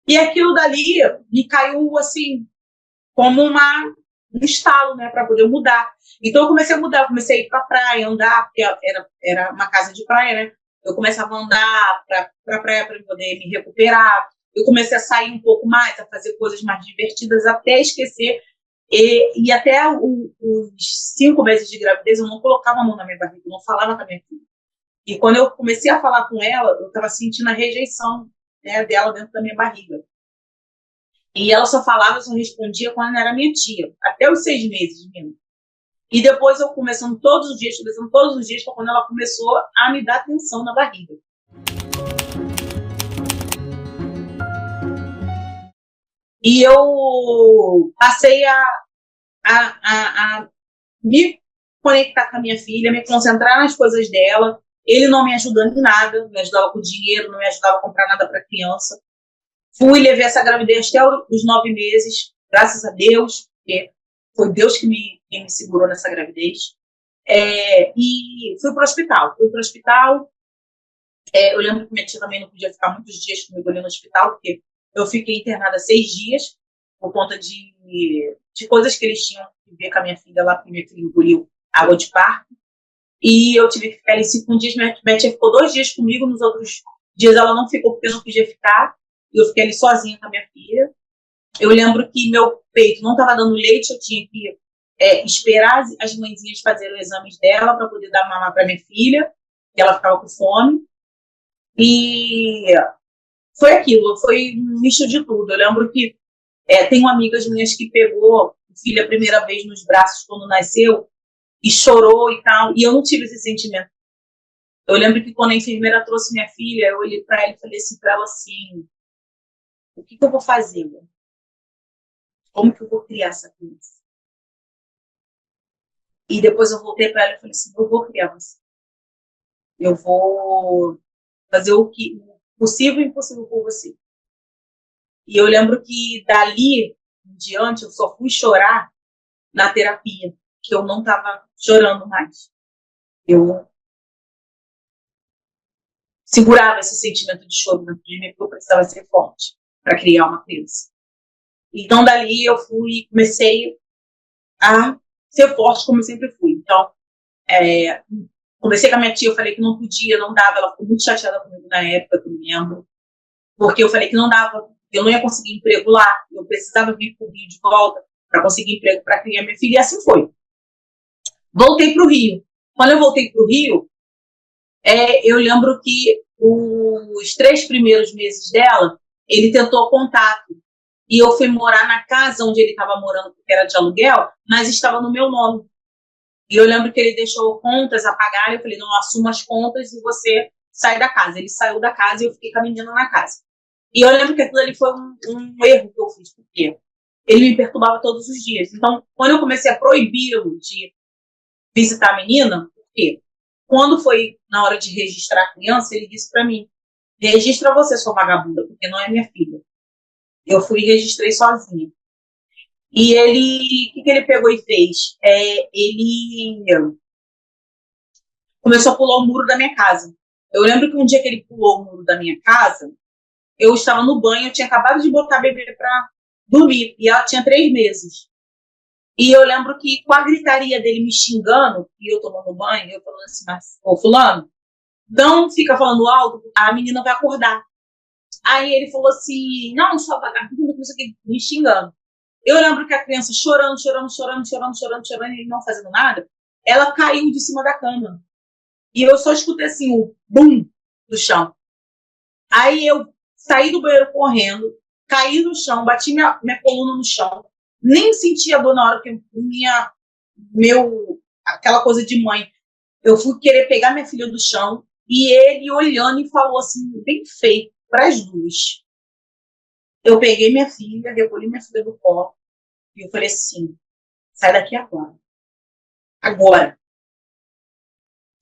E aquilo dali me caiu, assim, como um estalo, né, para poder mudar. Então eu comecei a mudar, eu comecei a ir para a praia, andar, porque era uma casa de praia, né? Eu começava a andar para a praia para poder me recuperar. Eu comecei a sair um pouco mais, a fazer coisas mais divertidas, até esquecer. E até os 5 meses de gravidez, eu não colocava a mão na minha barriga, eu não falava com a minha filha. E quando eu comecei a falar com ela, eu estava sentindo a rejeição, né, dela dentro da minha barriga. E ela só falava, só respondia quando ela era minha tia, até os 6 meses, menino. E depois eu conversando todos os dias, foi quando ela começou a me dar atenção na barriga. E eu passei a me conectar com a minha filha, me concentrar nas coisas dela. Ele não me ajudando em nada, não me ajudava com dinheiro, não me ajudava a comprar nada para criança. Fui, levei essa gravidez até os 9 meses, graças a Deus, porque foi Deus que me segurou nessa gravidez. E fui para o hospital. Eu lembro que minha tia também não podia ficar muitos dias comigo ali no hospital, porque eu fiquei internada 6 dias, por conta de coisas que eles tinham que ver com a minha filha lá, porque minha filha engoliu água de parto. E eu tive que ficar ali 5 dias, minha tia ficou 2 dias comigo, nos outros dias ela não ficou porque eu não podia ficar, e eu fiquei ali sozinha com a minha filha. Eu lembro que meu peito não estava dando leite, eu tinha que esperar as mãezinhas fazerem os exames dela para poder dar mamar para minha filha, que ela ficava com fome. E foi aquilo, foi um misto de tudo. Eu lembro que tenho amigas minhas que pegou o filho a primeira vez nos braços quando nasceu e chorou e tal, e eu não tive esse sentimento. Eu lembro que quando a enfermeira trouxe minha filha, eu olhei para ela e falei assim para ela assim, o que eu vou fazer? Como que eu vou criar essa criança? E depois eu voltei para ela e falei assim, eu vou criar você. Eu vou fazer o possível e impossível por você. E eu lembro que dali em diante eu só fui chorar na terapia, que eu não estava chorando mais. Eu segurava esse sentimento de choro dentro de mim, porque eu precisava ser forte para criar uma criança. Então, dali eu comecei a ser forte como eu sempre fui. Então, conversei com a minha tia, eu falei que não podia, não dava, ela ficou muito chateada comigo na época, que eu me lembro, porque eu falei que não dava, eu não ia conseguir emprego lá, eu precisava vir para o Rio de volta para conseguir emprego para criar minha filha, e assim foi. Voltei para o Rio. Quando eu voltei para o Rio, eu lembro que os 3 primeiros meses dela, ele tentou contato. E eu fui morar na casa onde ele estava morando, porque era de aluguel, mas estava no meu nome. E eu lembro que ele deixou contas a pagar, eu falei, não, eu assumo as contas e você sai da casa. Ele saiu da casa e eu fiquei com a menina na casa. E eu lembro que aquilo ali foi um erro que eu fiz, porque ele me perturbava todos os dias. Então, quando eu comecei a proibi-lo de visitar a menina, por quê? Quando foi na hora de registrar a criança, ele disse para mim, registra você, sua vagabunda, porque não é minha filha. Eu fui e registrei sozinha. E ele, o que ele pegou e fez? Ele começou a pular o muro da minha casa. Eu lembro que um dia que ele pulou o muro da minha casa, eu estava no banho, eu tinha acabado de botar a bebê para dormir, e ela tinha 3 meses. E eu lembro que com a gritaria dele me xingando, e eu tomando banho, eu falando assim, mas, ô fulano, não fica falando alto, a menina vai acordar. Aí ele falou assim, não, só vagabunda, não sei o que, me xingando. Eu lembro que a criança chorando, chorando, chorando, chorando, chorando, chorando, e ele não fazendo nada, ela caiu de cima da cama. E eu só escutei assim, o bum do chão. Aí eu saí do banheiro correndo, caí no chão, bati minha coluna no chão, nem senti a dor na hora, porque aquela coisa de mãe, eu fui querer pegar minha filha do chão, e ele olhando e falou assim, bem feio, para as duas. Eu peguei minha filha, recolhi minha filha do colo, e eu falei assim, sai daqui agora. Agora.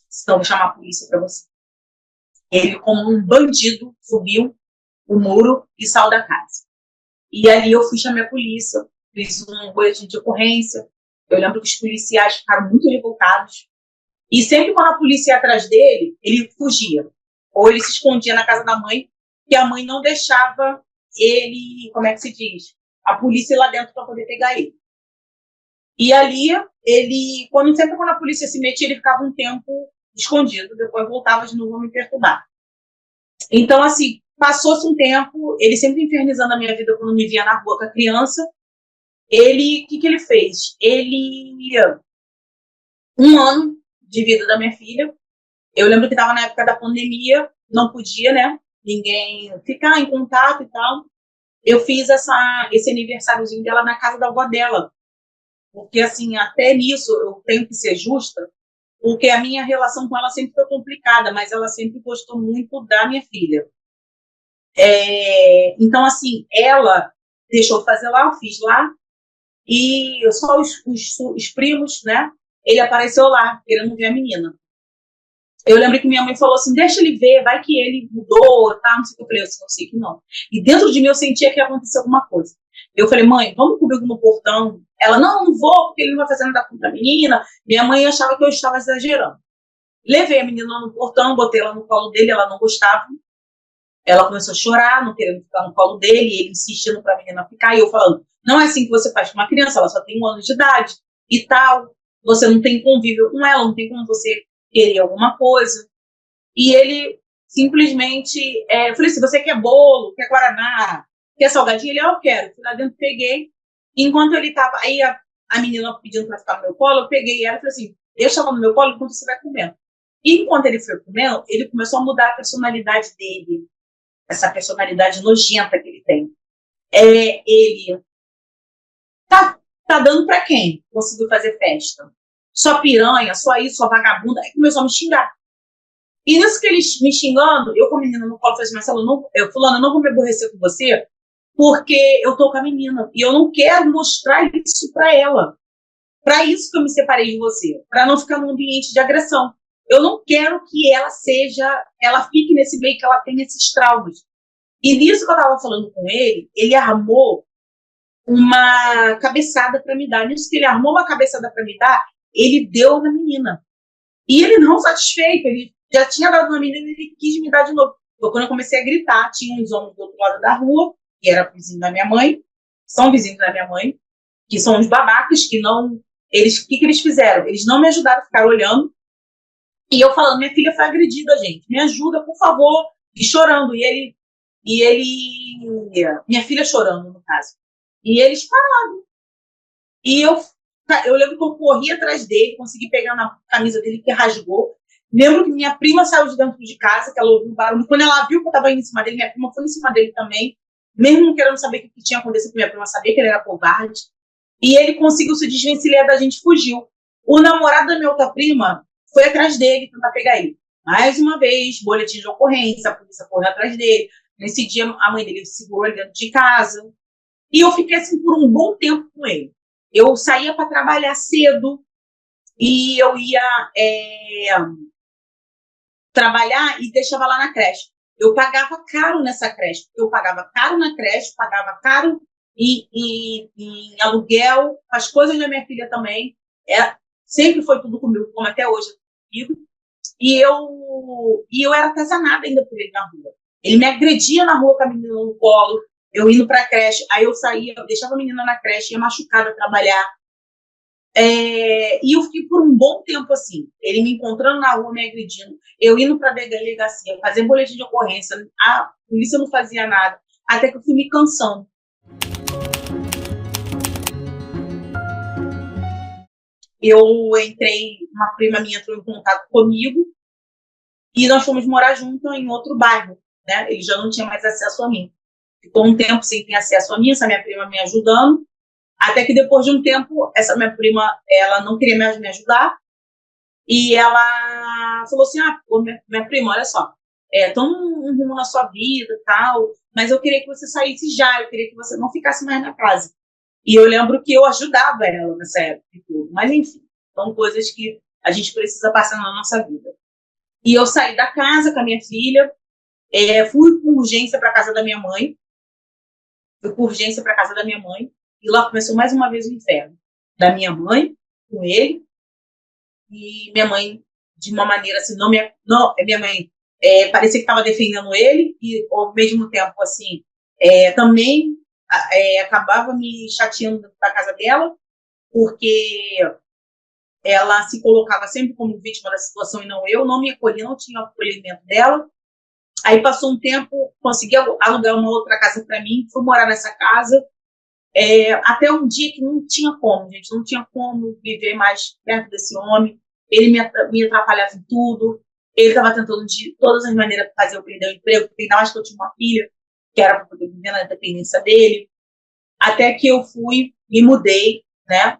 Senão eu vou chamar a polícia para você. Ele, como um bandido, subiu o muro e saiu da casa. E ali eu fui chamar a polícia, fiz um boletim de ocorrência. Eu lembro que os policiais ficaram muito revoltados. E sempre quando a polícia ia atrás dele, ele fugia. Ou ele se escondia na casa da mãe, que a mãe não deixava ele, como é que se diz? A polícia ir lá dentro para poder pegar ele. E ali, sempre quando a polícia se metia, ele ficava um tempo escondido, depois voltava de novo a me perturbar. Então, assim, passou-se um tempo, ele sempre infernizando a minha vida quando me via na rua com a criança. O que ele fez? Um ano de vida da minha filha, eu lembro que estava na época da pandemia, não podia, né, ninguém ficar em contato e tal. Eu fiz esse aniversáriozinho dela na casa da avó dela, porque, assim, até nisso eu tenho que ser justa, porque a minha relação com ela sempre foi complicada, mas ela sempre gostou muito da minha filha. Então, assim, ela deixou de fazer lá, eu fiz lá, e só os primos, né? Ele apareceu lá, querendo ver a menina. Eu lembro que minha mãe falou assim, deixa ele ver, vai que ele mudou, tá? Não sei o que. Eu falei assim, não sei que não. E dentro de mim eu sentia que ia acontecer alguma coisa. Eu falei, mãe, vamos comigo no portão. Ela, não vou, porque ele não vai fazer nada contra a menina. Minha mãe achava que eu estava exagerando. Levei a menina no portão, botei ela no colo dele, ela não gostava. Ela começou a chorar, não querendo ficar no colo dele, e ele insistindo para a menina ficar, e eu falando, não é assim que você faz com uma criança, ela só tem 1 ano de idade e tal, você não tem convívio com ela, não tem como você querer alguma coisa. E ele simplesmente, eu falei assim, você quer bolo, quer guaraná, quer salgadinho? Ele, eu quero. Fui lá dentro, peguei, enquanto ele estava, aí a menina pedindo para ficar no meu colo, eu peguei ela e falei assim, deixa ela no meu colo enquanto você vai comendo. E enquanto ele foi comendo, ele começou a mudar a personalidade dele, essa personalidade nojenta que ele tem. Ele tá dando para quem conseguiu fazer festa? Só piranha, só isso, só vagabunda. Aí começou a me xingar. E nisso que ele me xingando, eu com a menina no colo falei assim, Marcelo, fulano, eu não vou me aborrecer com você, porque eu tô com a menina. E eu não quero mostrar isso para ela. Para isso que eu me separei de você. Para não ficar num ambiente de agressão. Eu não quero que ela fique nesse meio, que ela tenha esses traumas. E nisso que eu estava falando com ele armou uma cabeçada para me dar. Nisso que ele armou uma cabeçada para me dar, ele deu na menina. E ele não satisfeito, ele já tinha dado na menina e ele quis me dar de novo. Então, quando eu comecei a gritar, tinha uns homens do outro lado da rua, que era vizinho da minha mãe, são vizinhos da minha mãe, que são uns babacas que não... O que eles fizeram? Eles não me ajudaram a ficar olhando. E eu falando, minha filha foi agredida, gente. Me ajuda, por favor. E chorando. Minha filha chorando, no caso. E eles pararam. E eu Eu lembro que eu corri atrás dele, consegui pegar na camisa dele que rasgou. Lembro que minha prima saiu de dentro de casa, que ela ouviu um barulho. Quando ela viu que eu estava indo em cima dele, minha prima foi em cima dele também. Mesmo não querendo saber o que tinha acontecido, minha prima sabia que ele era covarde. E ele conseguiu se desvencilhar da gente, fugiu. O namorado da minha outra prima foi atrás dele, tentar pegar ele. Mais uma vez, boletim de ocorrência, a polícia correu atrás dele. Nesse dia, a mãe dele segurou ele dentro de casa. E eu fiquei assim por um bom tempo com ele. Eu saía para trabalhar cedo e eu ia trabalhar e deixava lá na creche. Eu pagava caro nessa creche. Eu pagava caro na creche, pagava caro em aluguel, as coisas da minha filha também. Sempre foi tudo comigo, como até hoje comigo. E eu era atazanada ainda por ele na rua. Ele me agredia na rua com a menina no colo, eu indo para a creche, aí eu saía, eu deixava a menina na creche, ia machucada a trabalhar. E eu fiquei por um bom tempo assim, ele me encontrando na rua, me agredindo, eu indo para a delegacia, fazer boletim de ocorrência, a polícia não fazia nada, até que eu fui me cansando. Uma prima minha entrou em contato comigo e nós fomos morar junto em outro bairro, né? Ele já não tinha mais acesso a mim. Ficou um tempo sem ter acesso a mim, essa minha prima me ajudando, até que depois de um tempo, essa minha prima, ela não queria mais me ajudar, e ela falou assim, minha prima, olha só, toma um rumo na sua vida e tal, mas eu queria que você saísse já, eu queria que você não ficasse mais na casa. E eu lembro que eu ajudava ela nessa época e tudo, mas enfim, são coisas que a gente precisa passar na nossa vida. E eu saí da casa com a minha filha, fui com urgência para a casa da minha mãe, e lá começou mais uma vez o inferno. Da minha mãe, com ele, e minha mãe, de uma maneira assim, minha mãe parecia que estava defendendo ele, e ao mesmo tempo, assim, também acabava me chateando da casa dela, porque ela se colocava sempre como vítima da situação e não me acolhia, não tinha o acolhimento dela. Aí passou um tempo, consegui alugar uma outra casa para mim, fui morar nessa casa, até um dia que não tinha como, gente, não tinha como viver mais perto desse homem. Ele me atrapalhava em tudo, ele estava tentando de todas as maneiras fazer eu perder o emprego, porque ainda mais que eu tinha uma filha, que era para poder viver na dependência dele, até que eu me mudei, né,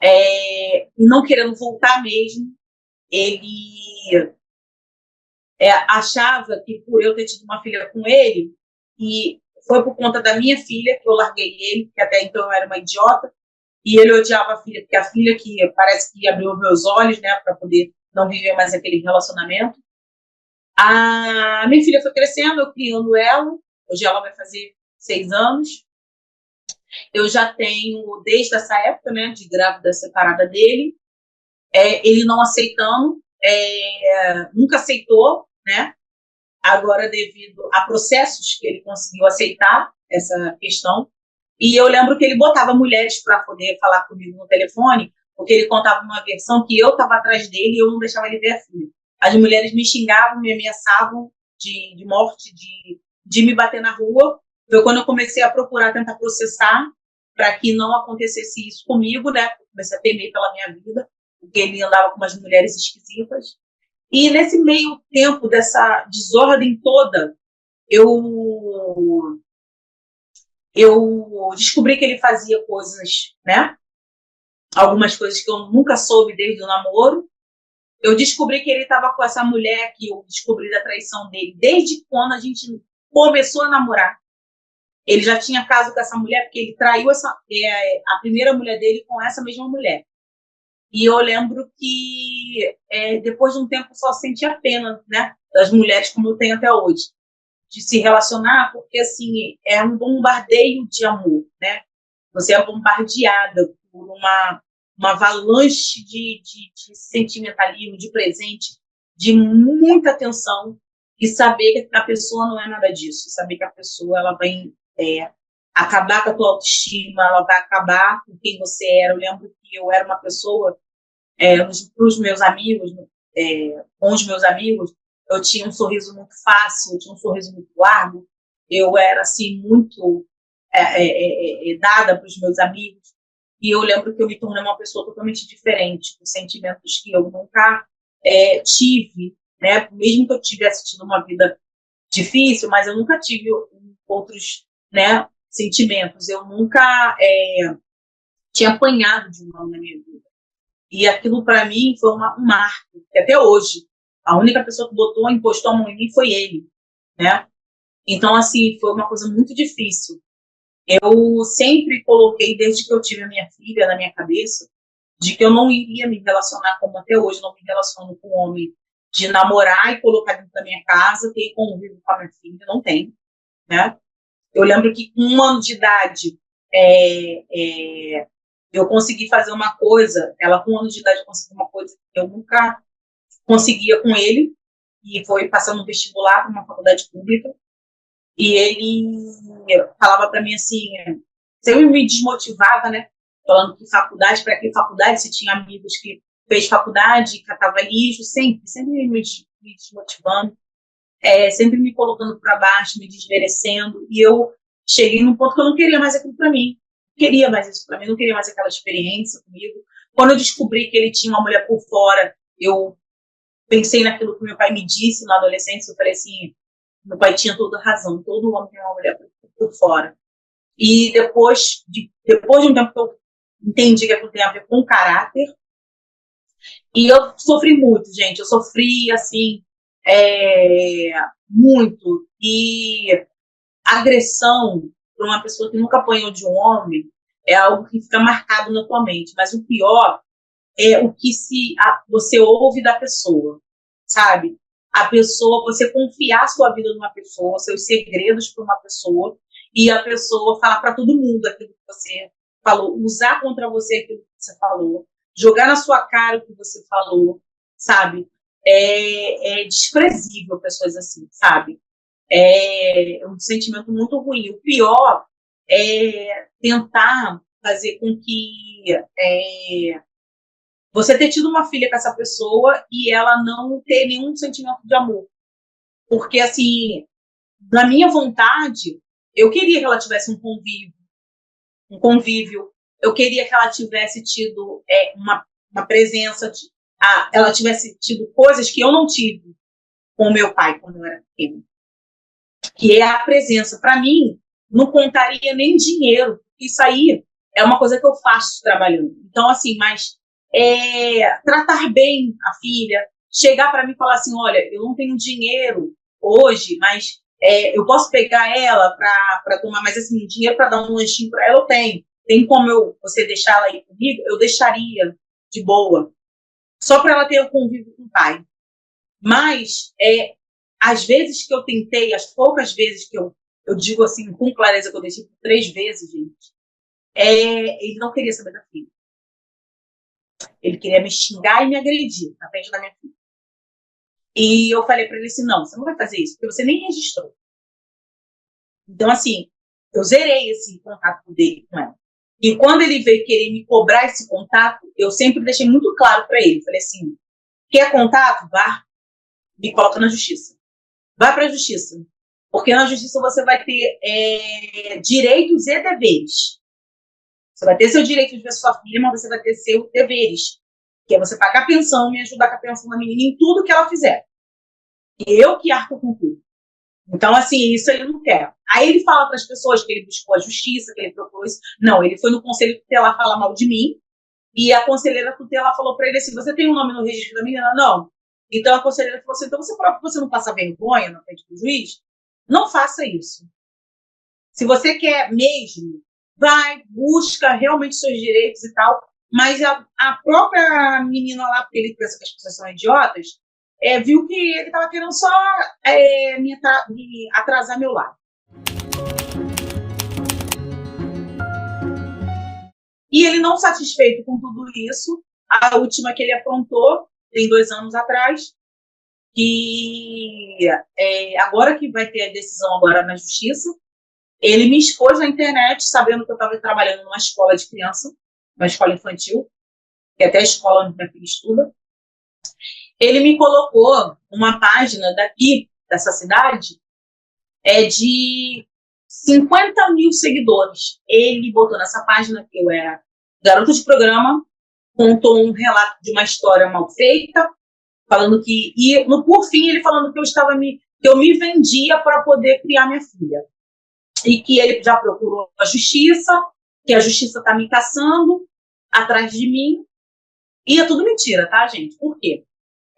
e não querendo voltar mesmo, ele achava que por eu ter tido uma filha com ele, e foi por conta da minha filha que eu larguei ele, porque até então eu era uma idiota, e ele odiava a filha, porque a filha que parece que abriu meus olhos, né, para poder não viver mais aquele relacionamento. A minha filha foi crescendo, eu criando ela, hoje ela vai fazer 6 anos. Eu já tenho, desde essa época, né, de grávida separada dele, ele não aceitando, nunca aceitou, né? Agora, devido a processos que ele conseguiu aceitar essa questão, e eu lembro que ele botava mulheres para poder falar comigo no telefone, porque ele contava uma versão que eu estava atrás dele e eu não deixava ele ver a filha. As mulheres me xingavam, me ameaçavam de morte, de me bater na rua. Foi quando eu comecei a procurar, tentar processar, para que não acontecesse isso comigo, né? Eu comecei a temer pela minha vida, porque ele andava com umas mulheres esquisitas. E nesse meio tempo dessa desordem toda, eu descobri que ele fazia coisas, né? Algumas coisas que eu nunca soube desde o namoro. Eu descobri que ele estava com essa mulher que eu descobri da traição dele desde quando a gente começou a namorar. Ele já tinha caso com essa mulher porque ele traiu a primeira mulher dele com essa mesma mulher. E eu lembro que depois de um tempo só sentia pena, né, das mulheres, como eu tenho até hoje, de se relacionar, porque assim é um bombardeio de amor, né? Você é bombardeada por uma avalanche de sentimentalismo, de presente, de muita atenção, e saber que a pessoa não é nada disso, saber que a pessoa ela vai acabar com a tua autoestima, ela vai acabar com quem você era. Eu lembro que eu era uma pessoa, para os meus amigos, com os meus amigos, eu tinha um sorriso muito fácil, eu tinha um sorriso muito largo, eu era assim muito dada para os meus amigos. e eu lembro que eu me tornei uma pessoa totalmente diferente, com sentimentos que eu nunca tive, né? Mesmo que eu tivesse tido uma vida difícil, mas eu nunca tive outros, né, sentimentos. Eu nunca tinha apanhado de um mal na minha vida. E aquilo, para mim, foi um marco, que até hoje, a única pessoa que encostou a mão em mim foi ele, né? Então, assim, foi uma coisa muito difícil. Eu sempre coloquei, desde que eu tive a minha filha na minha cabeça, de que eu não iria me relacionar, como até hoje não me relaciono com um homem, de namorar e colocar dentro da minha casa, ter convívio com a minha filha, não tem, né? Eu lembro que com 1 ano de idade, é, é, eu consegui fazer uma coisa, ela com 1 ano de idade conseguiu uma coisa que eu nunca conseguia com ele, e foi passando no vestibular para uma faculdade pública, e ele falava para mim assim, sempre me desmotivava, né? Falando que faculdade, para que faculdade, se tinha amigos que fez faculdade, catava lixo, sempre me desmotivando, sempre me colocando para baixo, me desmerecendo, e eu cheguei num ponto que eu não queria mais aquilo para mim, não queria mais isso para mim, não queria mais aquela experiência comigo. Quando eu descobri que ele tinha uma mulher por fora, eu pensei naquilo que meu pai me disse na adolescência, eu falei assim, meu pai tinha toda razão, todo homem tem uma mulher por fora. E depois de um tempo que eu entendi que aquilo tem a ver com caráter, e eu sofri muito, gente, eu sofri, assim, muito, e agressão para uma pessoa que nunca apanhou de um homem é algo que fica marcado na tua mente, mas o pior é o que você ouve da pessoa, sabe? A pessoa, você confiar sua vida numa pessoa, seus segredos para uma pessoa, e a pessoa falar para todo mundo aquilo que você falou, usar contra você aquilo que você falou, jogar na sua cara o que você falou, sabe? É desprezível pessoas assim, sabe? É um sentimento muito ruim. O pior é tentar fazer com que você ter tido uma filha com essa pessoa e ela não ter nenhum sentimento de amor. Porque, assim, na minha vontade, eu queria que ela tivesse um convívio. Eu queria que ela tivesse tido uma presença, ela tivesse tido coisas que eu não tive com o meu pai quando eu era pequena. Que é a presença. Para mim, não contaria nem dinheiro. Isso aí é uma coisa que eu faço trabalhando. Então, assim, mas tratar bem a filha, chegar para mim e falar assim, olha, eu não tenho dinheiro hoje, mas eu posso pegar ela para tomar, mas assim, dinheiro para dar um lanchinho para ela eu tenho. Tem como você deixar ela aí comigo? Eu deixaria de boa, só para ela ter o convívio com o pai. Mas as vezes que eu tentei, as poucas vezes que eu digo assim, com clareza, que eu deixei por 3 vezes, gente, ele não queria saber da filha. Ele queria me xingar e me agredir na frente da minha filha. E eu falei para ele assim, não, você não vai fazer isso, porque você nem registrou. Então, assim, eu zerei esse contato dele com ela. E quando ele veio querer me cobrar esse contato, eu sempre deixei muito claro para ele. Falei assim, quer contato? Vá, me coloca na justiça. Vá para a justiça. Porque na justiça você vai ter direitos e deveres. Você vai ter seu direito de ver sua filha, mas você vai ter seus deveres. Que é você pagar a pensão e ajudar com a pensão da menina em tudo que ela fizer. E eu que arco com tudo. Então, assim, isso ele não quer. Aí ele fala para as pessoas que ele buscou a justiça, que ele procurou isso. Não, ele foi no conselho tutelar falar mal de mim, e a conselheira tutelar falou para ele assim, você tem um nome no registro da menina? Não. Então a conselheira falou assim, então você próprio você não passa vergonha na frente do juiz? Não faça isso. Se você quer mesmo, vai, busca realmente seus direitos e tal, mas a própria menina lá, porque ele pensa que as pessoas são idiotas, viu que ele estava querendo só me atrasar meu lado. E ele não satisfeito com tudo isso, a última que ele aprontou, tem 2 anos atrás, que agora que vai ter a decisão agora na justiça, ele me expôs na internet, sabendo que eu estava trabalhando numa escola de criança, uma escola infantil, que é até a escola onde minha filha estuda. Ele me colocou uma página daqui, dessa cidade, de 50 mil seguidores. Ele botou nessa página que eu era Garota de programa contou um relato de uma história mal feita, falando que, e no por fim ele falando que que eu me vendia para poder criar minha filha, e que ele já procurou a justiça, que a justiça está me caçando atrás de mim, e é tudo mentira, tá, gente? Por quê?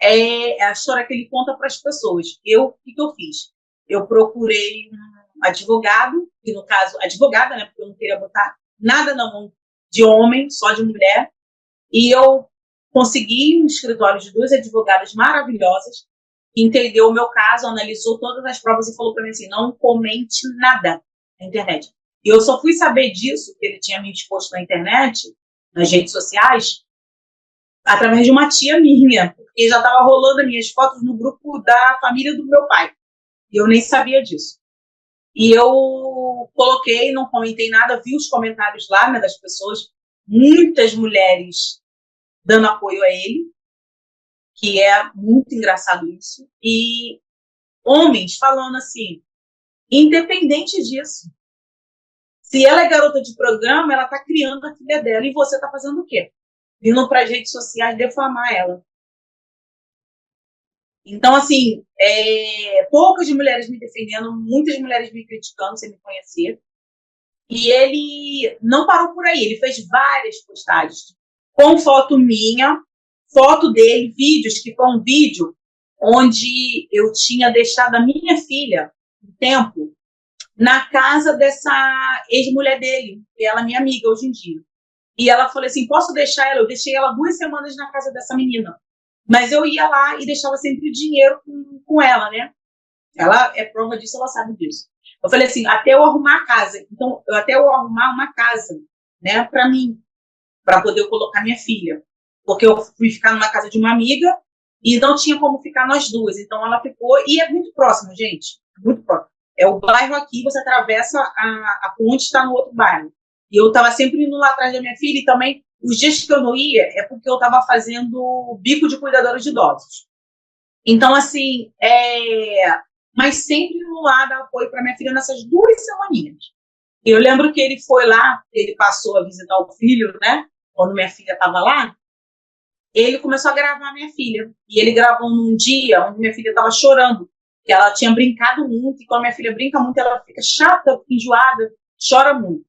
É a história que ele conta para as pessoas. O que eu fiz? Eu procurei um advogado, que no caso, advogada, né, porque eu não queria botar nada na mão de homem, só de mulher, e eu consegui um escritório de duas advogadas maravilhosas, que entendeu o meu caso, analisou todas as provas e falou para mim assim, não comente nada na internet. E eu só fui saber disso, que ele tinha me exposto na internet, nas redes sociais, através de uma tia minha, porque já estava rolando as minhas fotos no grupo da família do meu pai. E eu nem sabia disso. E eu coloquei, não comentei nada, vi os comentários lá, né, das pessoas, muitas mulheres dando apoio a ele, que é muito engraçado isso, e homens falando assim, independente disso, se ela é garota de programa, ela está criando a filha dela, e você está fazendo o quê? Vindo para as redes sociais defamar ela. Então, assim, poucas mulheres me defendendo, muitas mulheres me criticando sem me conhecer. E ele não parou por aí, ele fez várias postagens com foto minha, foto dele, vídeos, que foi um vídeo onde eu tinha deixado a minha filha um tempo na casa dessa ex-mulher dele, que ela é minha amiga hoje em dia. E ela falou assim, posso deixar ela? Eu deixei ela 2 semanas na casa dessa menina. Mas eu ia lá e deixava sempre dinheiro com ela, né? Ela é prova disso, ela sabe disso. Eu falei assim, até eu arrumar a casa. Então, até eu arrumar uma casa, né, para mim, para poder eu colocar minha filha. Porque eu fui ficar numa casa de uma amiga e não tinha como ficar nós duas. Então, ela ficou, e é muito próximo, gente, muito próximo. É o bairro aqui, você atravessa a ponte, está no outro bairro. E eu estava sempre indo lá atrás da minha filha e também, os dias que eu não ia, é porque eu estava fazendo bico de cuidadora de idosos. Então, assim, mas sempre no lá dar apoio para minha filha nessas 2 semaninhas. Eu lembro que ele foi lá, ele passou a visitar o filho, né? Quando minha filha estava lá, ele começou a gravar minha filha. E ele gravou num dia onde minha filha estava chorando, que ela tinha brincado muito, e quando minha filha brinca muito, ela fica chata, enjoada, chora muito.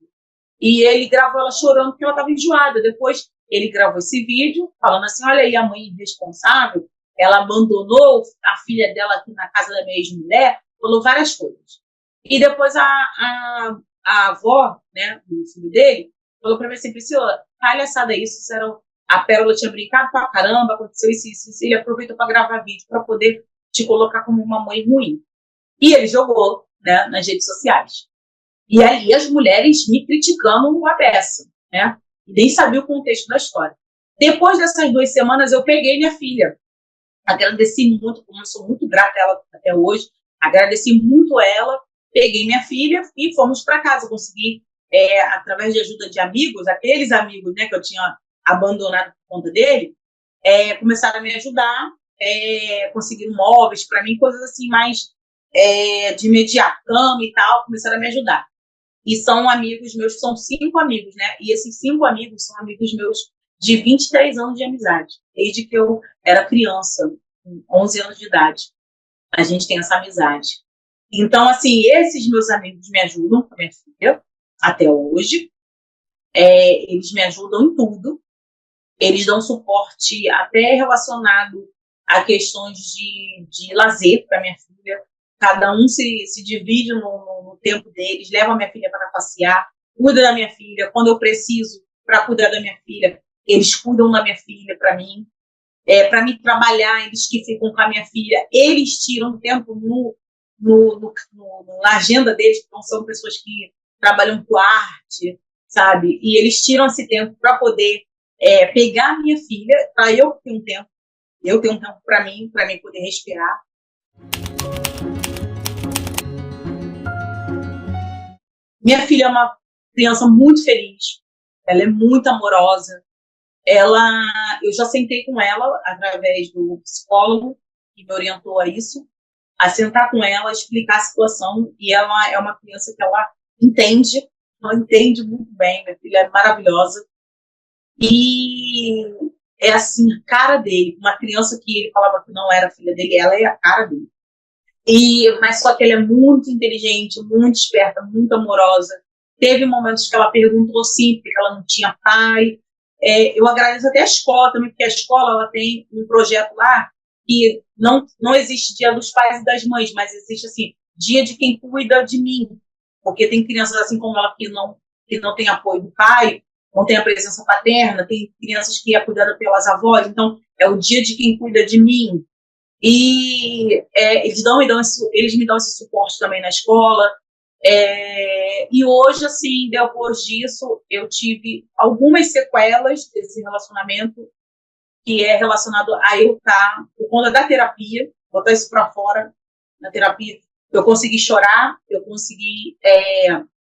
E ele gravou ela chorando porque ela estava enjoada. Depois ele gravou esse vídeo falando assim, olha aí a mãe irresponsável, ela abandonou a filha dela aqui na casa da minha ex-mulher, falou várias coisas. E depois a avó, né, do filho dele, falou para mim assim, Priscila, palhaçada isso, a Pérola tinha brincado pra caramba, aconteceu isso, ele aproveitou para gravar vídeo para poder te colocar como uma mãe ruim. E ele jogou, né, nas redes sociais. E aí as mulheres me criticando a beça, né? E nem sabia o contexto da história. Depois dessas 2 semanas, eu peguei minha filha. Agradeci muito, como eu sou muito grata a ela até hoje, agradeci muito ela, peguei minha filha e fomos para casa. Consegui, através de ajuda de amigos, aqueles amigos, né, que eu tinha abandonado por conta dele, começaram a me ajudar, conseguiram móveis para mim, coisas assim mais de imediato, cama e tal, começaram a me ajudar. E são amigos meus, são 5 amigos, né? E esses 5 amigos são amigos meus de 23 anos de amizade, desde que eu era criança, com 11 anos de idade. A gente tem essa amizade. Então, assim, esses meus amigos me ajudam com a minha filha, até hoje. Eles me ajudam em tudo. Eles dão suporte até relacionado a questões de lazer para minha filha. Cada um se divide no tempo deles, leva a minha filha para passear, cuida da minha filha. Quando eu preciso para cuidar da minha filha, eles cuidam da minha filha para mim. Para me trabalhar, eles que ficam com a minha filha, eles tiram tempo na agenda deles, então são pessoas que trabalham com arte, sabe? E eles tiram esse tempo para poder pegar a minha filha, para eu ter um tempo, para mim poder respirar. Minha filha é uma criança muito feliz, ela é muito amorosa. Eu já sentei com ela através do psicólogo que me orientou a isso, a sentar com ela, explicar a situação, e ela é uma criança que ela entende muito bem. Minha filha é maravilhosa, E é assim, a cara dele. Uma criança que ele falava que não era filha dele, ela é a cara dele. Mas só que ela é muito inteligente, muito esperta, muito amorosa. Teve momentos que ela perguntou sim, porque ela não tinha pai. Eu agradeço até a escola também, porque a escola ela tem um projeto lá que não existe dia dos pais e das mães, mas existe assim, dia de quem cuida de mim. Porque tem crianças assim como ela que não tem apoio do pai, não tem a presença paterna, tem crianças que é cuidada pelas avós, então é o dia de quem cuida de mim. E eles me dão esse suporte também na escola. E hoje, assim, depois disso, eu tive algumas sequelas desse relacionamento, que é relacionado a eu estar, por conta da terapia, botar isso para fora, na terapia, eu consegui chorar, eu consegui